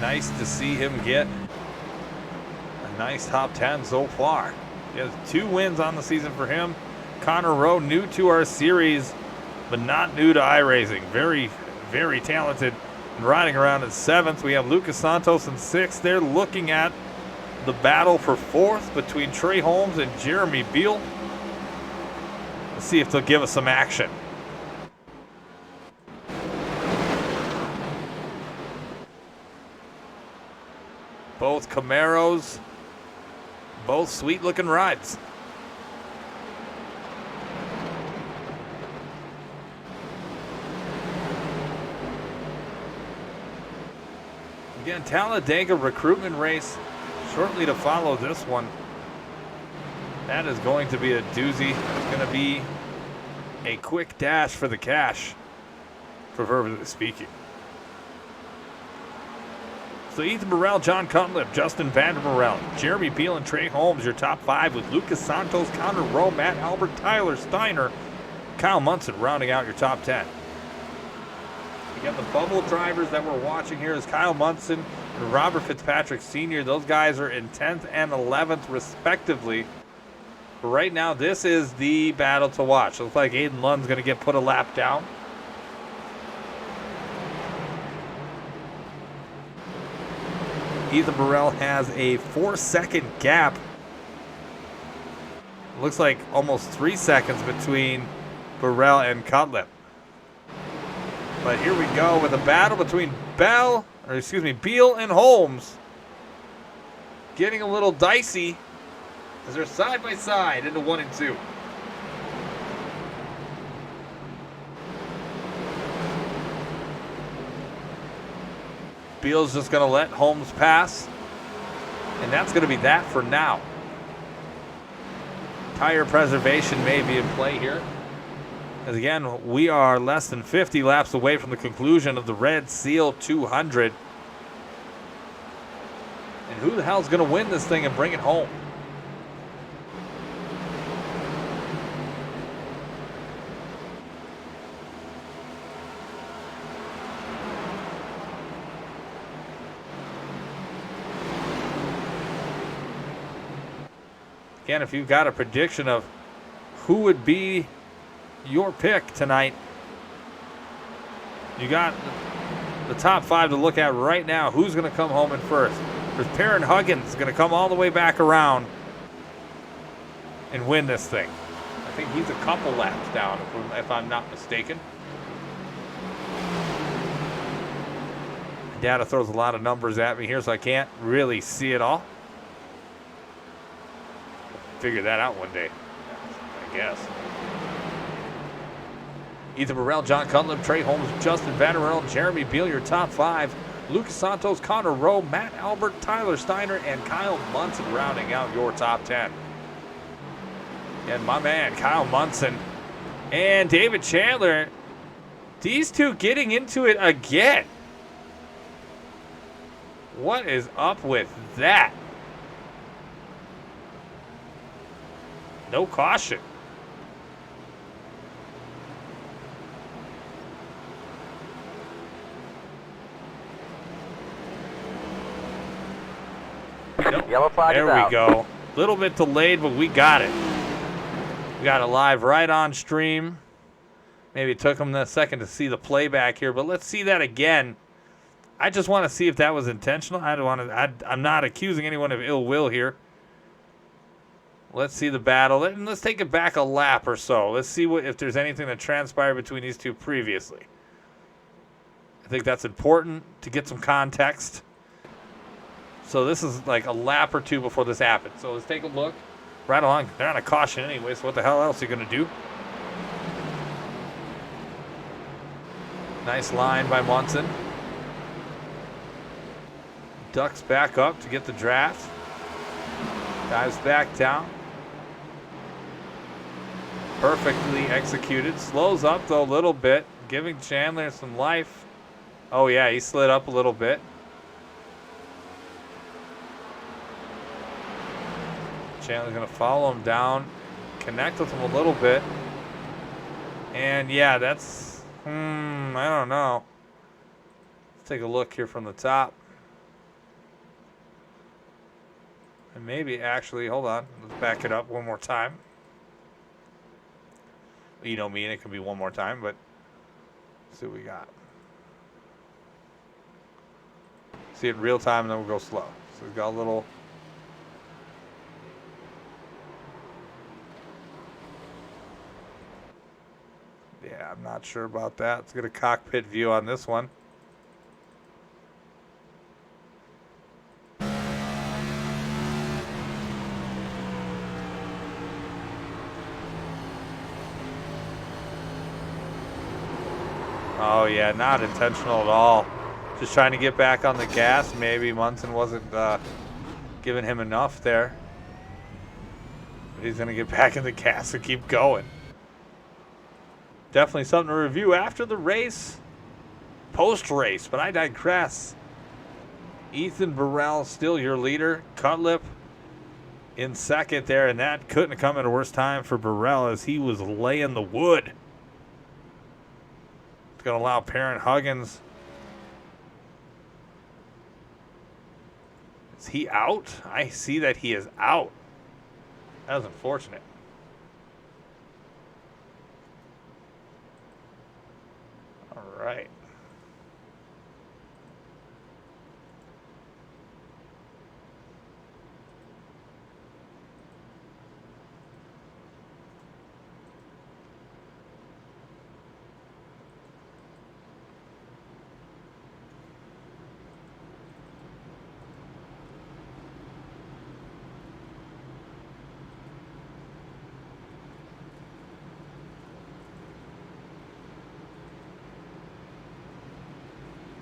Nice to see him get a nice top 10 so far. He has 2 wins on the season for him. Connor Rowe, new to our series, but not new to iRacing. Very, very talented and riding around in 7th. We have Lucas Santos in 6th. They're looking at the battle for 4th between Trey Holmes and Jeremy Beal. Let's see if they'll give us some action. Both Camaros, both sweet looking rides. Again, Talladega recruitment race shortly to follow this one. That is going to be a doozy. It's going to be a quick dash for the cash, proverbially speaking. So Ethan Burrell, John Cutlip, Justin Vandermerel, Jeremy Beal, and Trey Holmes, your top 5 with Lucas Santos, Connor Rowe, Matt Albert, Tyler Steiner, Kyle Munson rounding out your top 10. You got the bubble drivers that we're watching here is Kyle Munson and Robert Fitzpatrick Sr. Those guys are in 10th and 11th respectively. But right now, this is the battle to watch. Looks like Aiden Lund's going to get put a lap down. Ethan Burrell has a 4-second gap. Looks like almost 3 seconds between Burrell and Cutlip. But here we go with a battle between Beal and Holmes. Getting a little dicey as they're side by side into 1 and 2. Beal's just going to let Holmes pass, and that's going to be that for now. Tire preservation may be in play here. As again, we are less than 50 laps away from the conclusion of the Red Seal 200. And who the hell's going to win this thing and bring it home? Again, if you've got a prediction of who would be your pick tonight, You got the top 5 to look at right now. Who's going to come home in first? There's Perrin Huggins going to come all the way back around and win this thing. I think he's a couple laps down, if I'm not mistaken. Data throws a lot of numbers at me here, so I can't really see it all. Figure that out one day, I guess. Ethan Burrell, John Cutlip, Trey Holmes, Justin Vanderell, Jeremy Beal, your top 5. Lucas Santos, Connor Rowe, Matt Albert, Tyler Steiner, and Kyle Munson rounding out your top 10. And my man, Kyle Munson and David Chandler, these two getting into it again. What is up with that? No caution. Nope. Yellow flag There is out. we go. A little bit delayed, but we got it. We got it live right on stream. Maybe it took them a second to see the playback here, but let's see that again. I just want to see if that was intentional. I don't want to. I'm not accusing anyone of ill will here. Let's see the battle. Let's take it back a lap or so. Let's see if there's anything that transpired between these two previously. I think that's important to get some context. So this is like a lap or two before this happened. So let's take a look. Right along. They're on a caution anyway, so what the hell else are you going to do? Nice line by Munson. Ducks back up to get the draft. Dives back down. Perfectly executed. Slows up, though, a little bit, giving Chandler some life. Oh, yeah, he slid up a little bit. Chandler's going to follow him down, connect with him a little bit. And, yeah, that's, I don't know. Let's take a look here from the top. And maybe actually, hold on, let's back it up one more time. You know me, and it can be one more time, but let's see what we got. See it in real time, and then we'll go slow. So we've got a little. Yeah, I'm not sure about that. Let's get a cockpit view on this one. Oh, yeah, not intentional at all. Just trying to get back on the gas. Maybe Munson wasn't giving him enough there. But he's going to get back in the gas and keep going. Definitely something to review after the race, post-race, but I digress. Ethan Burrell still your leader. Cutlip in second there, and that couldn't have come at a worse time for Burrell as he was laying the wood. It's going to allow Perrin Huggins. Is he out? I see that he is out. That was unfortunate. All right.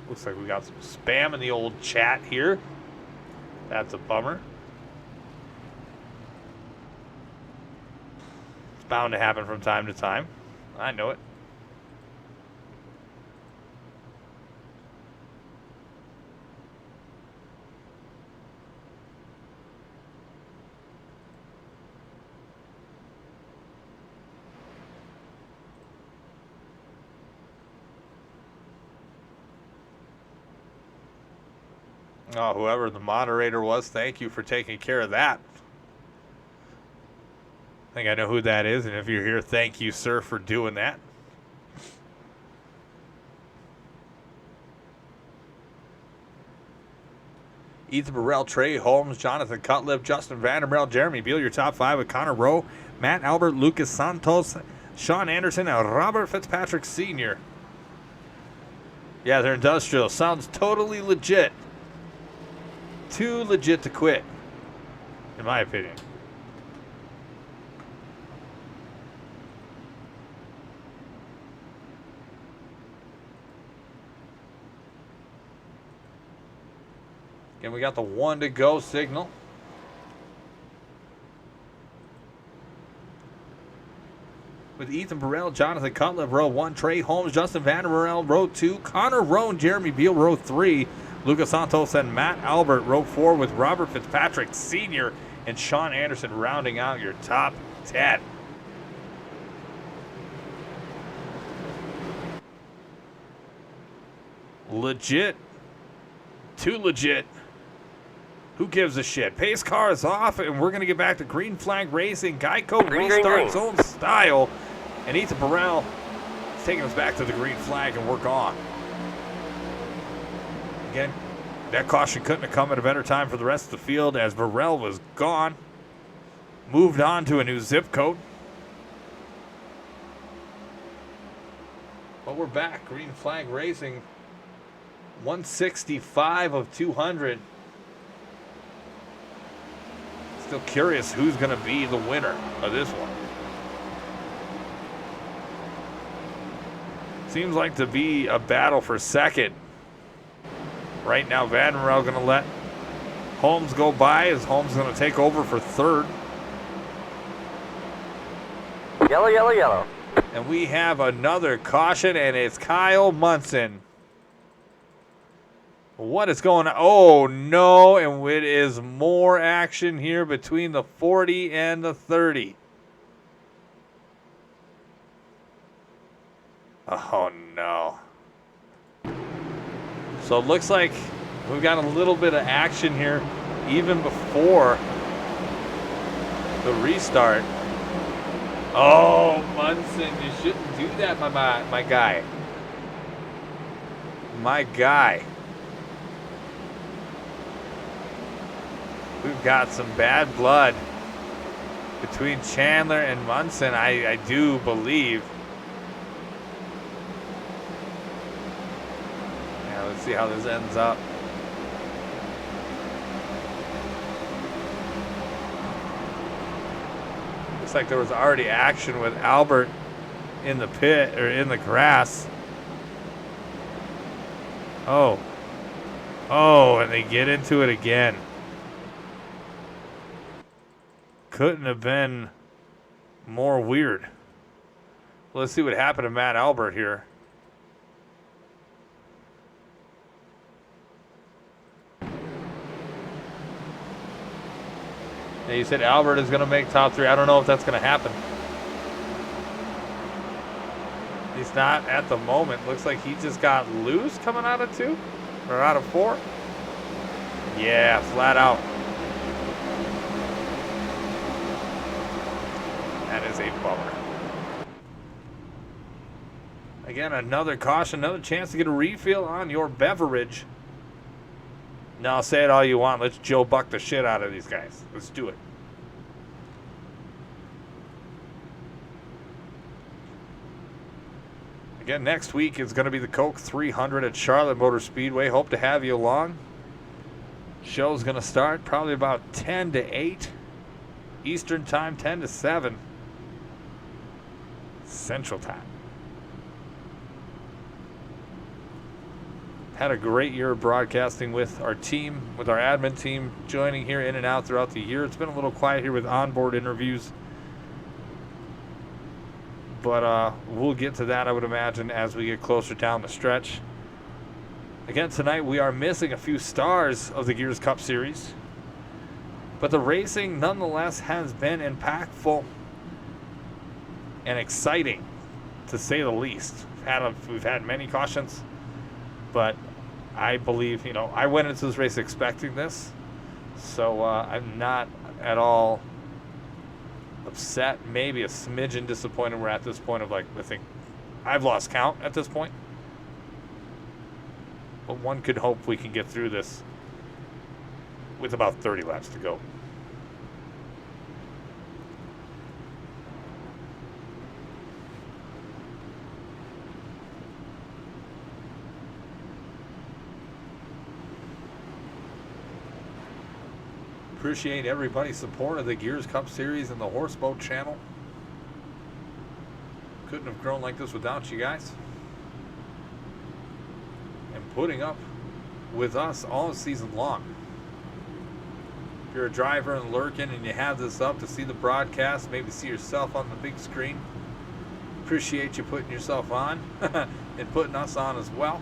Looks like we got some spam in the old chat here. That's a bummer. It's bound to happen from time to time. I know it. Oh, whoever the moderator was, thank you for taking care of that. I think I know who that is, and if you're here, thank you, sir, for doing that. Ethan Burrell, Trey Holmes, Jonathan Cutlip, Justin Vanderbilt, Jeremy Beal, your top 5 with Connor Rowe, Matt Albert, Lucas Santos, Sean Anderson, and Robert Fitzpatrick Sr. Yeah, they're industrial. Sounds totally legit. Too legit to quit, in my opinion. Again, we got the 1 to go signal. With Ethan Burrell, Jonathan Cutlip, row 1, Trey Holmes, Justin Vanderbilt, row 2, Connor Rowe and Jeremy Beal, row 3, Lucas Santos and Matt Albert, row 4, with Robert Fitzpatrick Sr. and Sean Anderson rounding out your top 10. Legit. Too legit. Who gives a shit? Pace car is off, and we're going to get back to green flag racing. Geico restarts own style, and Ethan Burrell is taking us back to the green flag, and we're gone. Again, that caution couldn't have come at a better time for the rest of the field, as Burrell was gone. Moved on to a new zip code. But we're back. Green flag racing. 165 of 200. Still curious who's going to be the winner of this one. Seems like to be a battle for second. Right now, Vanderbilt going to let Holmes go by, as Holmes going to take over for third. Yellow, yellow, yellow. And we have another caution, and it's Kyle Munson. What is going on? Oh, no, and it is more action here between the 40 and the 30. Oh, no. So it looks like we've got a little bit of action here even before the restart. Oh, Munson, you shouldn't do that, my guy. My guy. We've got some bad blood between Chandler and Munson, I do believe. Yeah, let's see how this ends up. Looks like there was already action with Albert in the pit, or in the grass. Oh. Oh, and they get into it again. Couldn't have been more weird. Let's see what happened to Matt Albert here. Now you said Albert is going to make top 3. I don't know if that's going to happen. He's not at the moment. Looks like he just got loose coming out of 2 or out of 4. Yeah, flat out. That is a bummer. Again, another caution, another chance to get a refill on your beverage. Now, say it all you want. Let's Joe Buck the shit out of these guys. Let's do it. Again, next week is going to be the Coke 300 at Charlotte Motor Speedway. Hope to have you along. Show's going to start probably about 10 to 8 Eastern Time, 10 to 7 Central Time. Had a great year of broadcasting with our team, with our admin team, joining here in and out throughout the year. It's been a little quiet here with onboard interviews, but we'll get to that, I would imagine, as we get closer down the stretch. Again, tonight we are missing a few stars of the Gears Cup Series, but the racing nonetheless has been impactful and exciting, to say the least. We've had many cautions, but I believe, I went into this race expecting this, so I'm not at all upset, maybe a smidgen disappointed. We're at this point of, I think I've lost count at this point, but one could hope we can get through this with about 30 laps to go. Appreciate everybody's support of the Gears Cup Series and the Horse Boat channel. Couldn't have grown like this without you guys. And putting up with us all season long. If you're a driver and lurking and you have this up to see the broadcast, maybe see yourself on the big screen, appreciate you putting yourself on and putting us on as well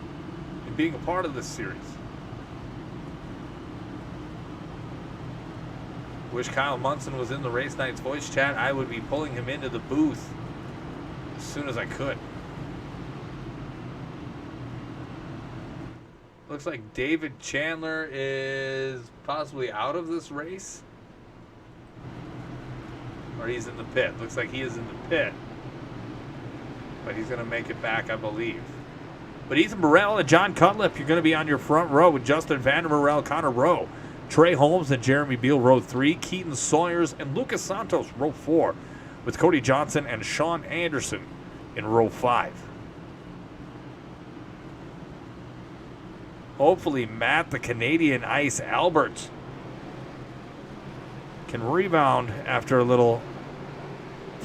and being a part of this series. Wish Kyle Munson was in the Race Nights voice chat. I would be pulling him into the booth as soon as I could. Looks like David Chandler is possibly out of this race. Or he's in the pit. Looks like he is in the pit. But he's going to make it back, I believe. But Ethan Burrell and John Cutlip, you're going to be on your front row with Justin Vandermerel, Connor Rowe, Trey Holmes and Jeremy Beal, row 3. Keaton Sawyers and Lucas Santos, row 4. With Cody Johnson and Sean Anderson in row 5. Hopefully Matt, the Canadian Ice Albert, can rebound after a little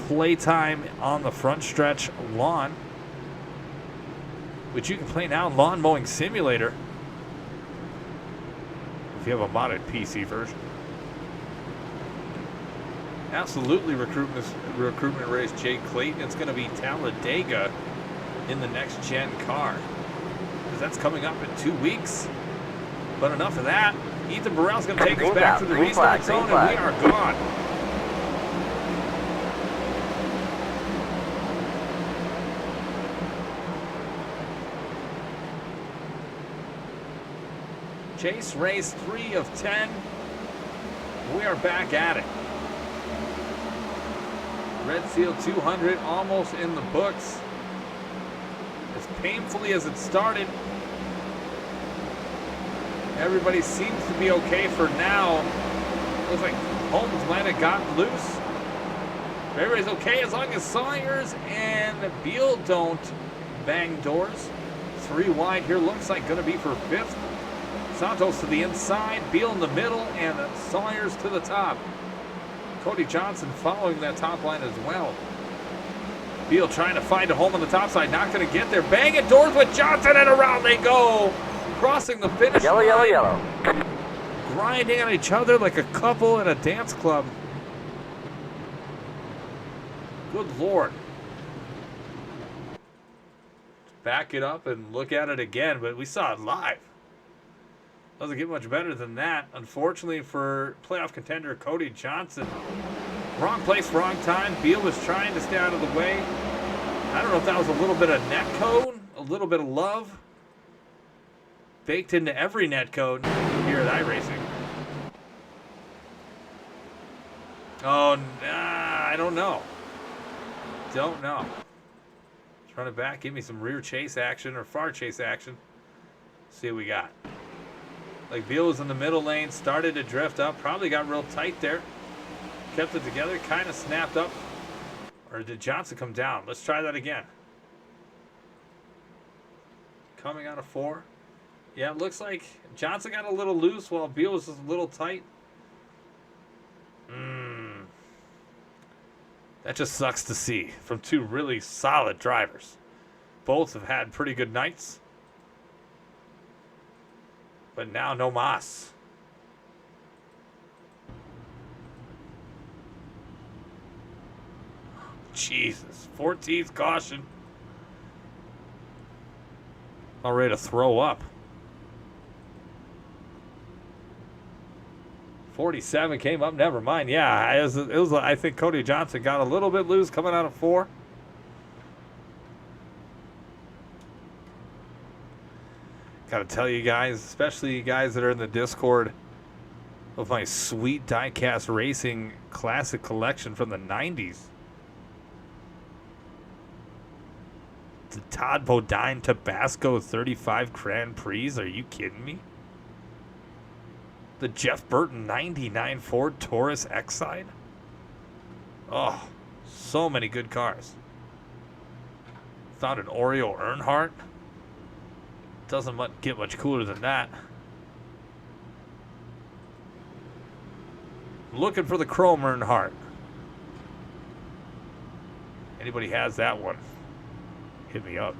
playtime on the front stretch lawn, which you can play now in Lawn Mowing Simulator if you have a modded PC version. Absolutely recruitment race, Jake Clayton. It's going to be Talladega in the next gen car, because that's coming up in 2 weeks. But enough of that. Ethan Burrell's going to take us back to the restart zone, and we are gone. Chase race 3 of 10. We are back at it. Red Seal 200 almost in the books. As painfully as it started, everybody seems to be okay for now. Looks like Holmes might have gotten loose. But everybody's okay as long as Sawyers and Beal don't bang doors. 3 wide here, looks like going to be for 5th. Santos to the inside, Beal in the middle, and Sawyers to the top. Cody Johnson following that top line as well. Beal trying to find a home on the top side, not going to get there. Banging doors with Johnson, and around they go. Crossing the finish line. Yellow. Grinding on each other like a couple in a dance club. Good Lord. Back it up and look at it again, but we saw it live. Doesn't get much better than that. Unfortunately for playoff contender Cody Johnson. Wrong place, wrong time. Beal was trying to stay out of the way. I don't know if that was a little bit of net code, a little bit of love baked into every net code here at iRacing. Oh, nah, I don't know. Don't know. Trying to back, give me some rear chase action or far chase action. See what we got. Like Beal was in the middle lane, started to drift up, probably got real tight there. Kept it together, kind of snapped up. Or did Johnson come down? Let's try that again. Coming out of 4. Yeah, it looks like Johnson got a little loose while Beal was just a little tight. That just sucks to see from 2 really solid drivers. Both have had pretty good nights. But now no mas. Jesus. 14th caution. I'm ready to throw up. 47 came up. Never mind. Yeah, it was. I think Cody Johnson got a little bit loose coming out of 4. Gotta tell you guys, especially you guys that are in the Discord, of my sweet diecast racing classic collection from the 90s. The Todd Bodine Tabasco 35 Grand Prix. Are you kidding me? The Jeff Burton 99 Ford Taurus X-Side. Oh, so many good cars. Found an Oreo Earnhardt. Doesn't get much cooler than that. Looking for the Chrome Earnhardt. Anybody has that one, hit me up.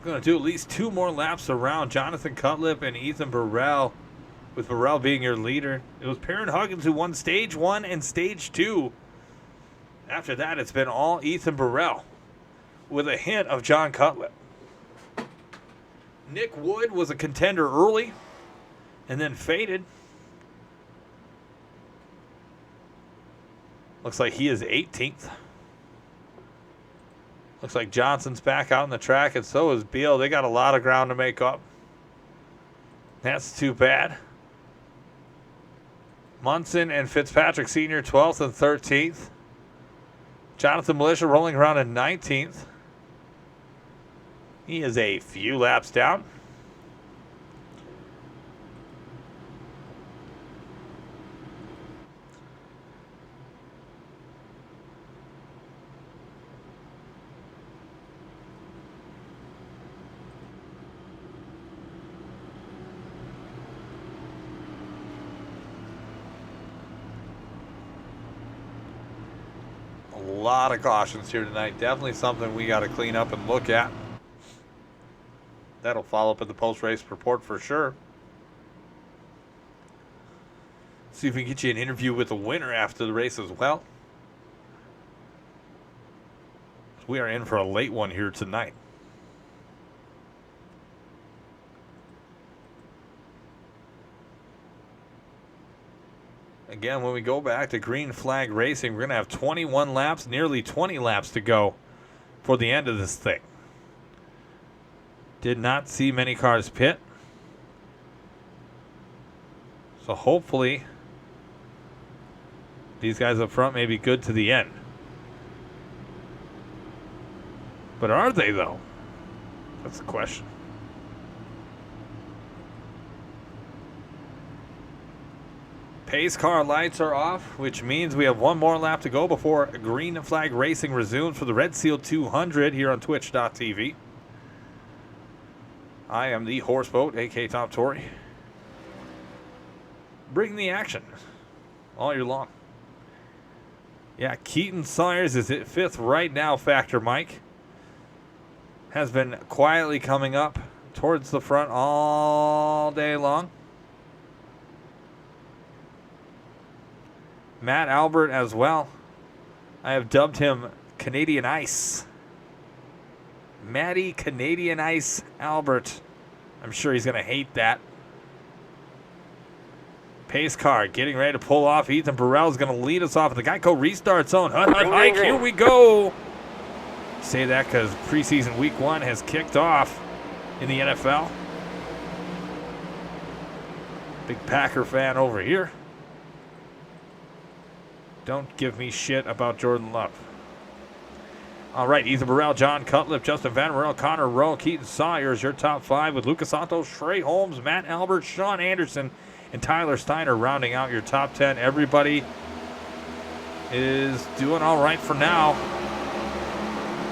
Going to do at least 2 more laps around Jonathan Cutlip and Ethan Burrell, with Burrell being your leader. It was Perrin Huggins who won Stage 1 and Stage 2. After that, it's been all Ethan Burrell, with a hint of John Cutlip. Nick Wood was a contender early, and then faded. Looks like he is 18th. Looks like Johnson's back out on the track, and so is Beal. They got a lot of ground to make up. That's too bad. Munson and Fitzpatrick Sr., 12th and 13th. Jonathan Militia rolling around in 19th. He is a few laps down. A lot of cautions here tonight. Definitely something we got to clean up and look at. That'll follow up in the post-race report for sure. See if we can get you an interview with the winner after the race as well. We are in for a late one here tonight. Again, when we go back to green flag racing, we're going to have 21 laps, nearly 20 laps to go for the end of this thing. Did not see many cars pit. So hopefully these guys up front may be good to the end. But are they, though? That's the question. Pace car lights are off, which means we have one more lap to go before green flag racing resumes for the Red Seal 200 here on Twitch.tv. I am the Horseboat, a.k.a. Tom Torrey. Bring the action all year long. Yeah, Keaton Sawyers is at 5th right now, Factor Mike. Has been quietly coming up towards the front all day long. Matt Albert as well. I have dubbed him Canadian Ice. Matty Canadian Ice Albert. I'm sure he's going to hate that. Pace car getting ready to pull off. Ethan Burrell is going to lead us off at the Geico restart zone. Hike, here we go. Say that because preseason week 1 has kicked off in the NFL. Big Packer fan over here. Don't give me shit about Jordan Love. All right, Ethan Burrell, John Cutlip, Justin Van Merle, Connor Rowe, Keaton Sawyers, your top 5 with Lucas Santos, Trey Holmes, Matt Albert, Sean Anderson, and Tyler Steiner rounding out your top 10. Everybody is doing all right for now,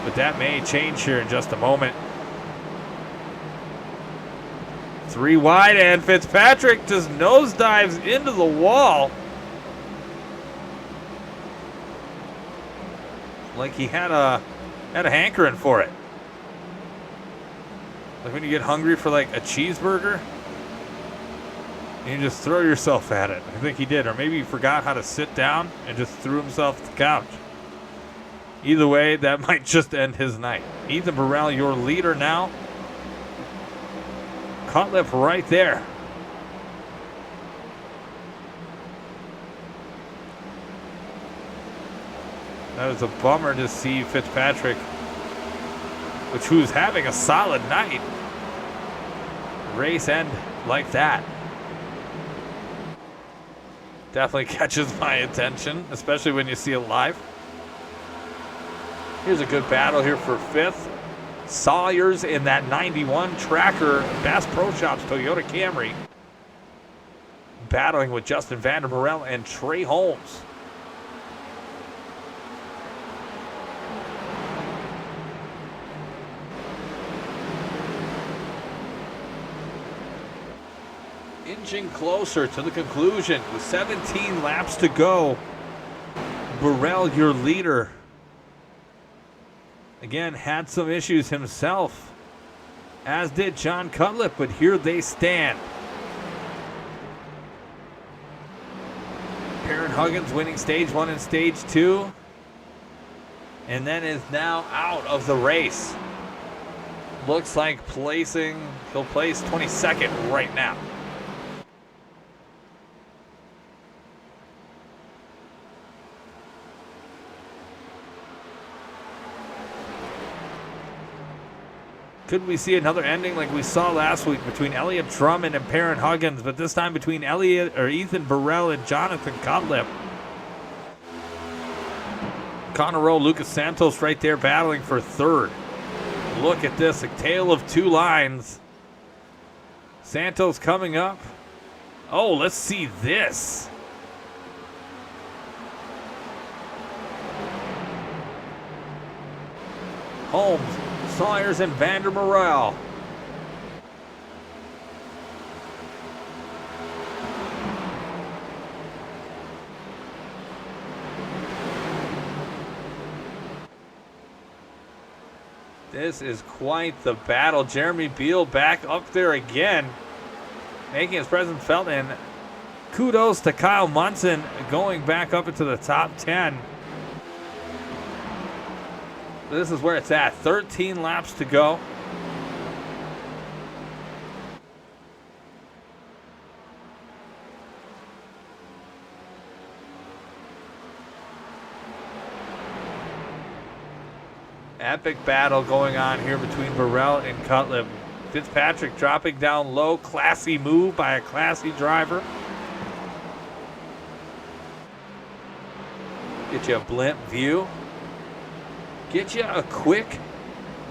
but that may change here in just a moment. 3 wide, and Fitzpatrick just nosedives into the wall. Like he had a hankering for it. Like when you get hungry for like a cheeseburger and you just throw yourself at it. I think he did. Or maybe he forgot how to sit down and just threw himself to the couch. Either way, that might just end his night. Ethan Burrell, your leader now. Cutlip right there. That was a bummer to see Fitzpatrick, who's having a solid night, race end like that. Definitely catches my attention, especially when you see it live. Here's a good battle here for 5th. Sawyers in that 91 Tracker Bass Pro Shops Toyota Camry, battling with Justin Vandermerel and Trey Holmes. Inching closer to the conclusion with 17 laps to go. Burrell, your leader, again had some issues himself, as did John Cutlip, but here they stand. Perrin Huggins winning stage 1 and stage 2, and then is now out of the race. Looks like he'll place 22nd right now. Could we see another ending like we saw last week between Elliott Drummond and Perrin Huggins, but this time between Ethan Burrell and Jonathan Cutlip? Connor Rowe, Lucas Santos right there battling for third. Look at this, a tale of two lines. Santos coming up. Oh, let's see this. Holmes, Sawyers, and Vandermerel. This is quite the battle. Jeremy Beal back up there again, making his presence felt, and kudos to Kyle Munson going back up into the top 10. This is where it's at. 13 laps to go. Epic battle going on here between Burrell and Cutlip. Fitzpatrick dropping down low. Classy move by a classy driver. Get you a blimp view. Get you a quick,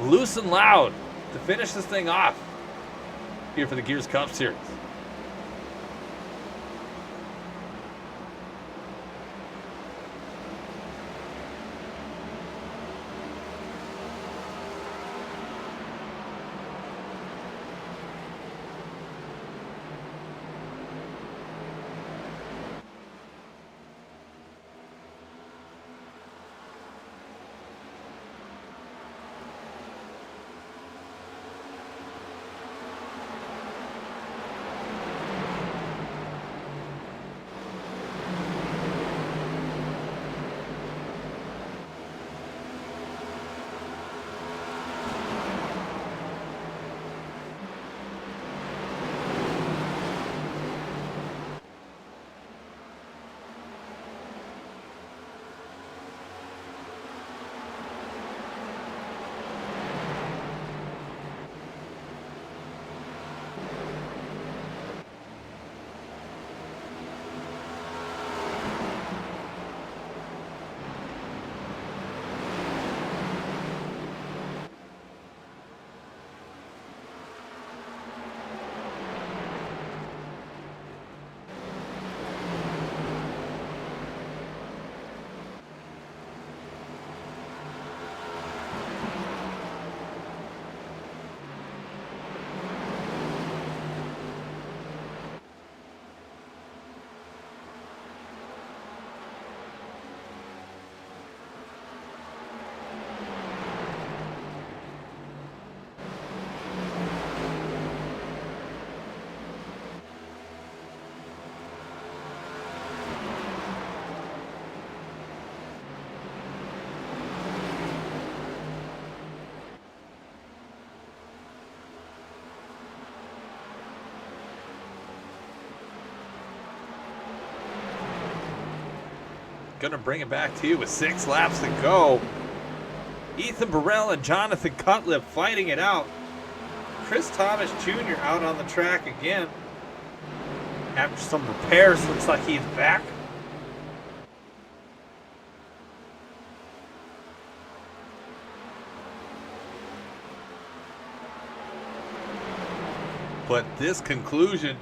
loose and loud to finish this thing off here for the Gears Cup Series. Gonna bring it back to you with 6 laps to go. Ethan Burrell and Jonathan Cutlip fighting it out. Chris Thomas Jr. out on the track again. After some repairs, looks like he's back. but this conclusion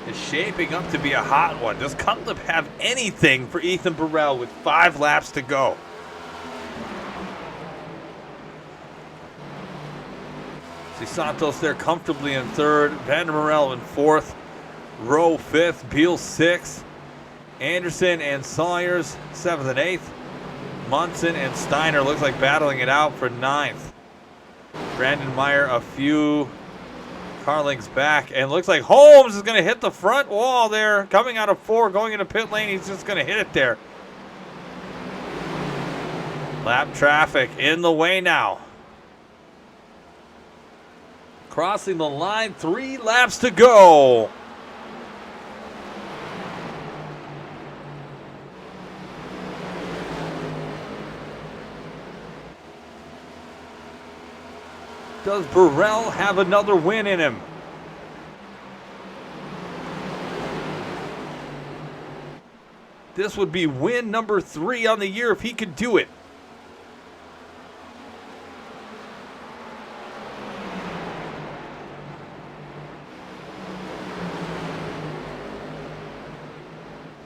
is shaping up to be a hot one. Does Cutlip have anything for Ethan Burrell with 5 laps to go? See Santos there comfortably in 3rd, Van der Merel in 4th, Rowe 5th, Beal 6th, Anderson and Sawyers 7th and 8th, Munson and Steiner looks like battling it out for 9th. Brandon Meyer a few car lengths back, and looks like Holmes is going to hit the front wall there, coming out of 4, going into pit lane. He's just going to hit it there. Lap traffic in the way now. Crossing the line, 3 laps to go. Does Burrell have another win in him? This would be win number 3 on the year if he could do it.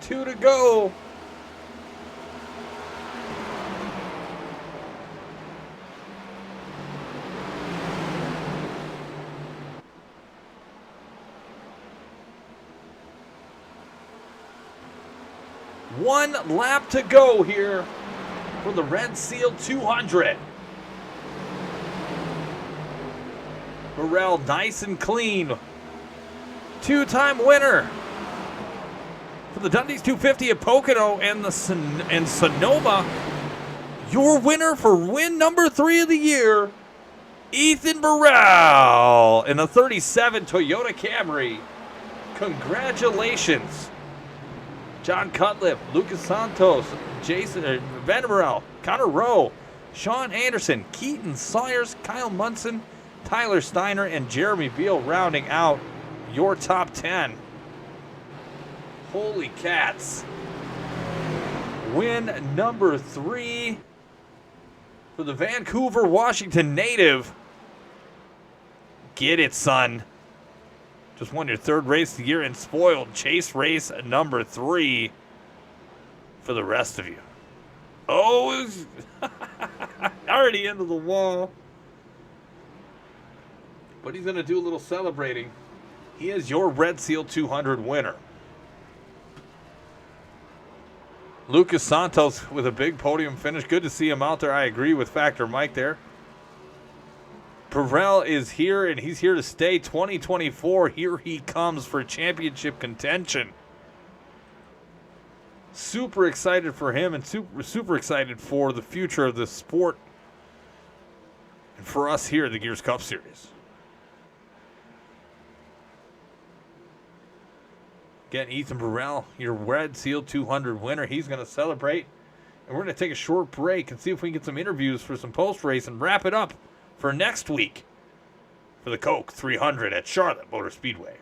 Two to go. One lap to go here for the Red Seal 200. Burrell nice and clean. 2-time winner for the Dundee's 250 at Pocono and Sonoma. Your winner for win number 3 of the year, Ethan Burrell in the 37 Toyota Camry. Congratulations. John Cutlip, Lucas Santos, Jason Van der Merel, Connor Rowe, Sean Anderson, Keaton Sawyers, Kyle Munson, Tyler Steiner, and Jeremy Beal rounding out your top 10. Holy cats. Win number 3 for the Vancouver, Washington native. Get it, son. Just won your 3rd race of the year and spoiled chase race number 3 for the rest of you. Oh, it's already into the wall. But he's going to do a little celebrating. He is your Red Seal 200 winner. Lucas Santos with a big podium finish. Good to see him out there. I agree with Factor Mike there. Burrell is here, and he's here to stay. 2024, here he comes for championship contention. Super excited for him and super excited for the future of this sport and for us here at the Gears Cup Series. Again, Ethan Burrell, your Red Seal 200 winner. He's going to celebrate, and we're going to take a short break and see if we can get some interviews for some post-race and wrap it up for next week for the Coke 300 at Charlotte Motor Speedway.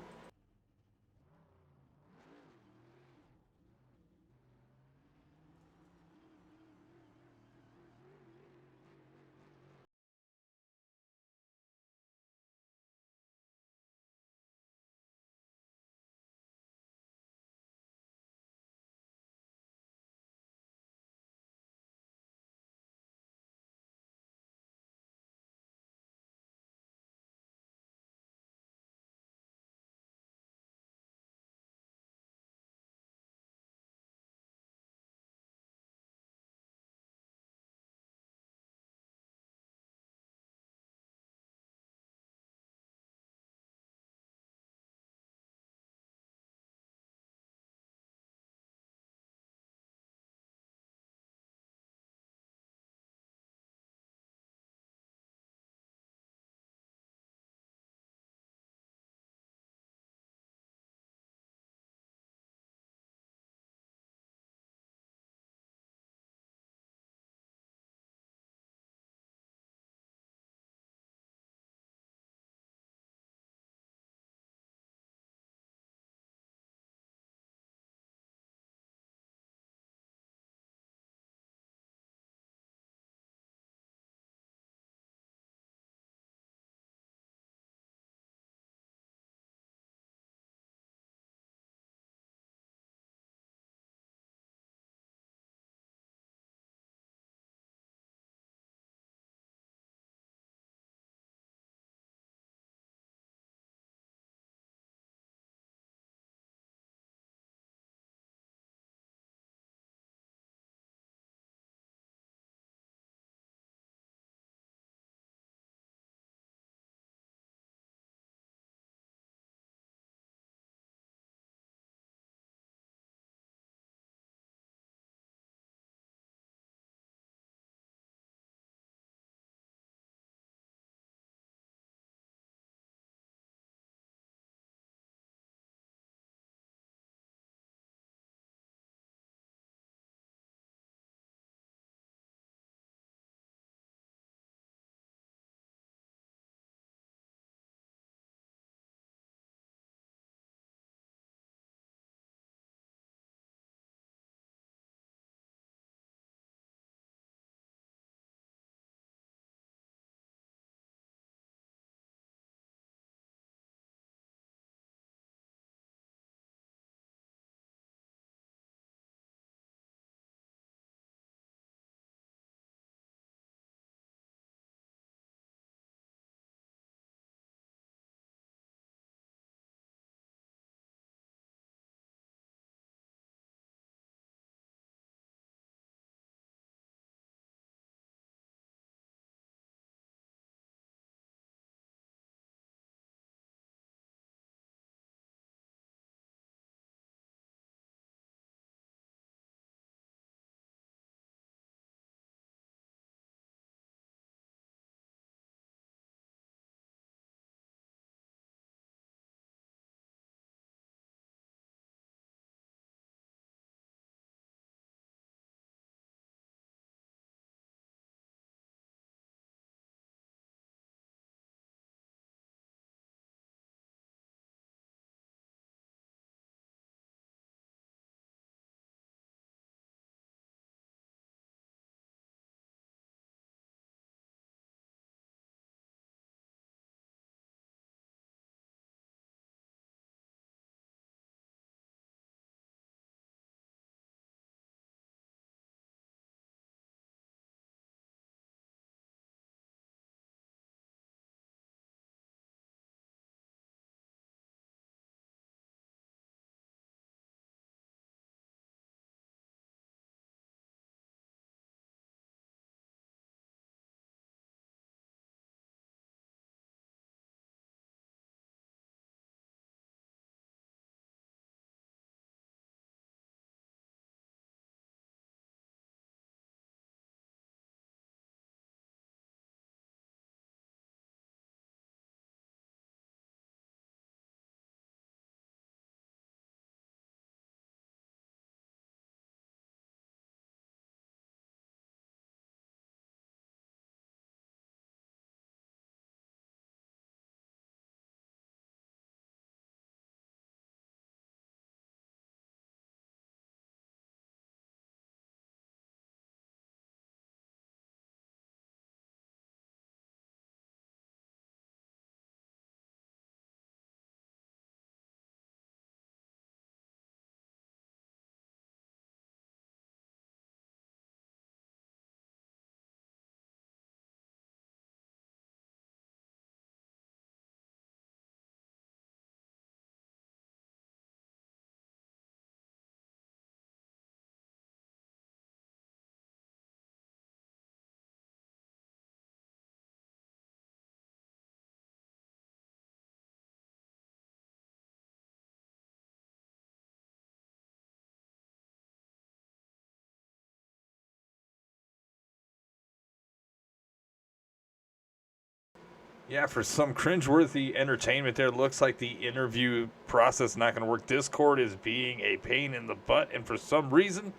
Yeah, for some cringeworthy entertainment there, looks like the interview process not going to work. Discord is being a pain in the butt, and for some reason,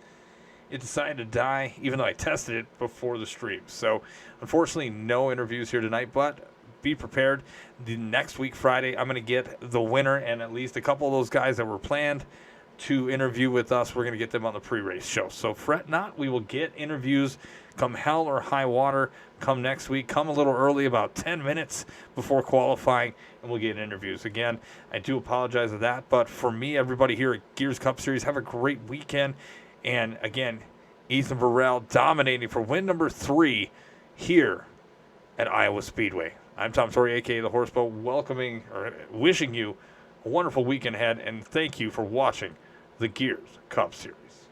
it decided to die, even though I tested it before the stream. So, unfortunately, no interviews here tonight, but be prepared. The next week, Friday, I'm going to get the winner and at least a couple of those guys that were planned to interview with us. We're going to get them on the pre-race show. So fret not. We will get interviews come hell or high water come next week. Come a little early, about 10 minutes before qualifying, and we'll get interviews. Again, I do apologize for that. But for me, everybody here at Gears Cup Series, have a great weekend. And again, Ethan Burrell dominating for win number 3 here at Iowa Speedway. I'm Tom Torrey, a.k.a. The Horseboat, welcoming or wishing you a wonderful weekend ahead, and thank you for watching the Gears Cup Series.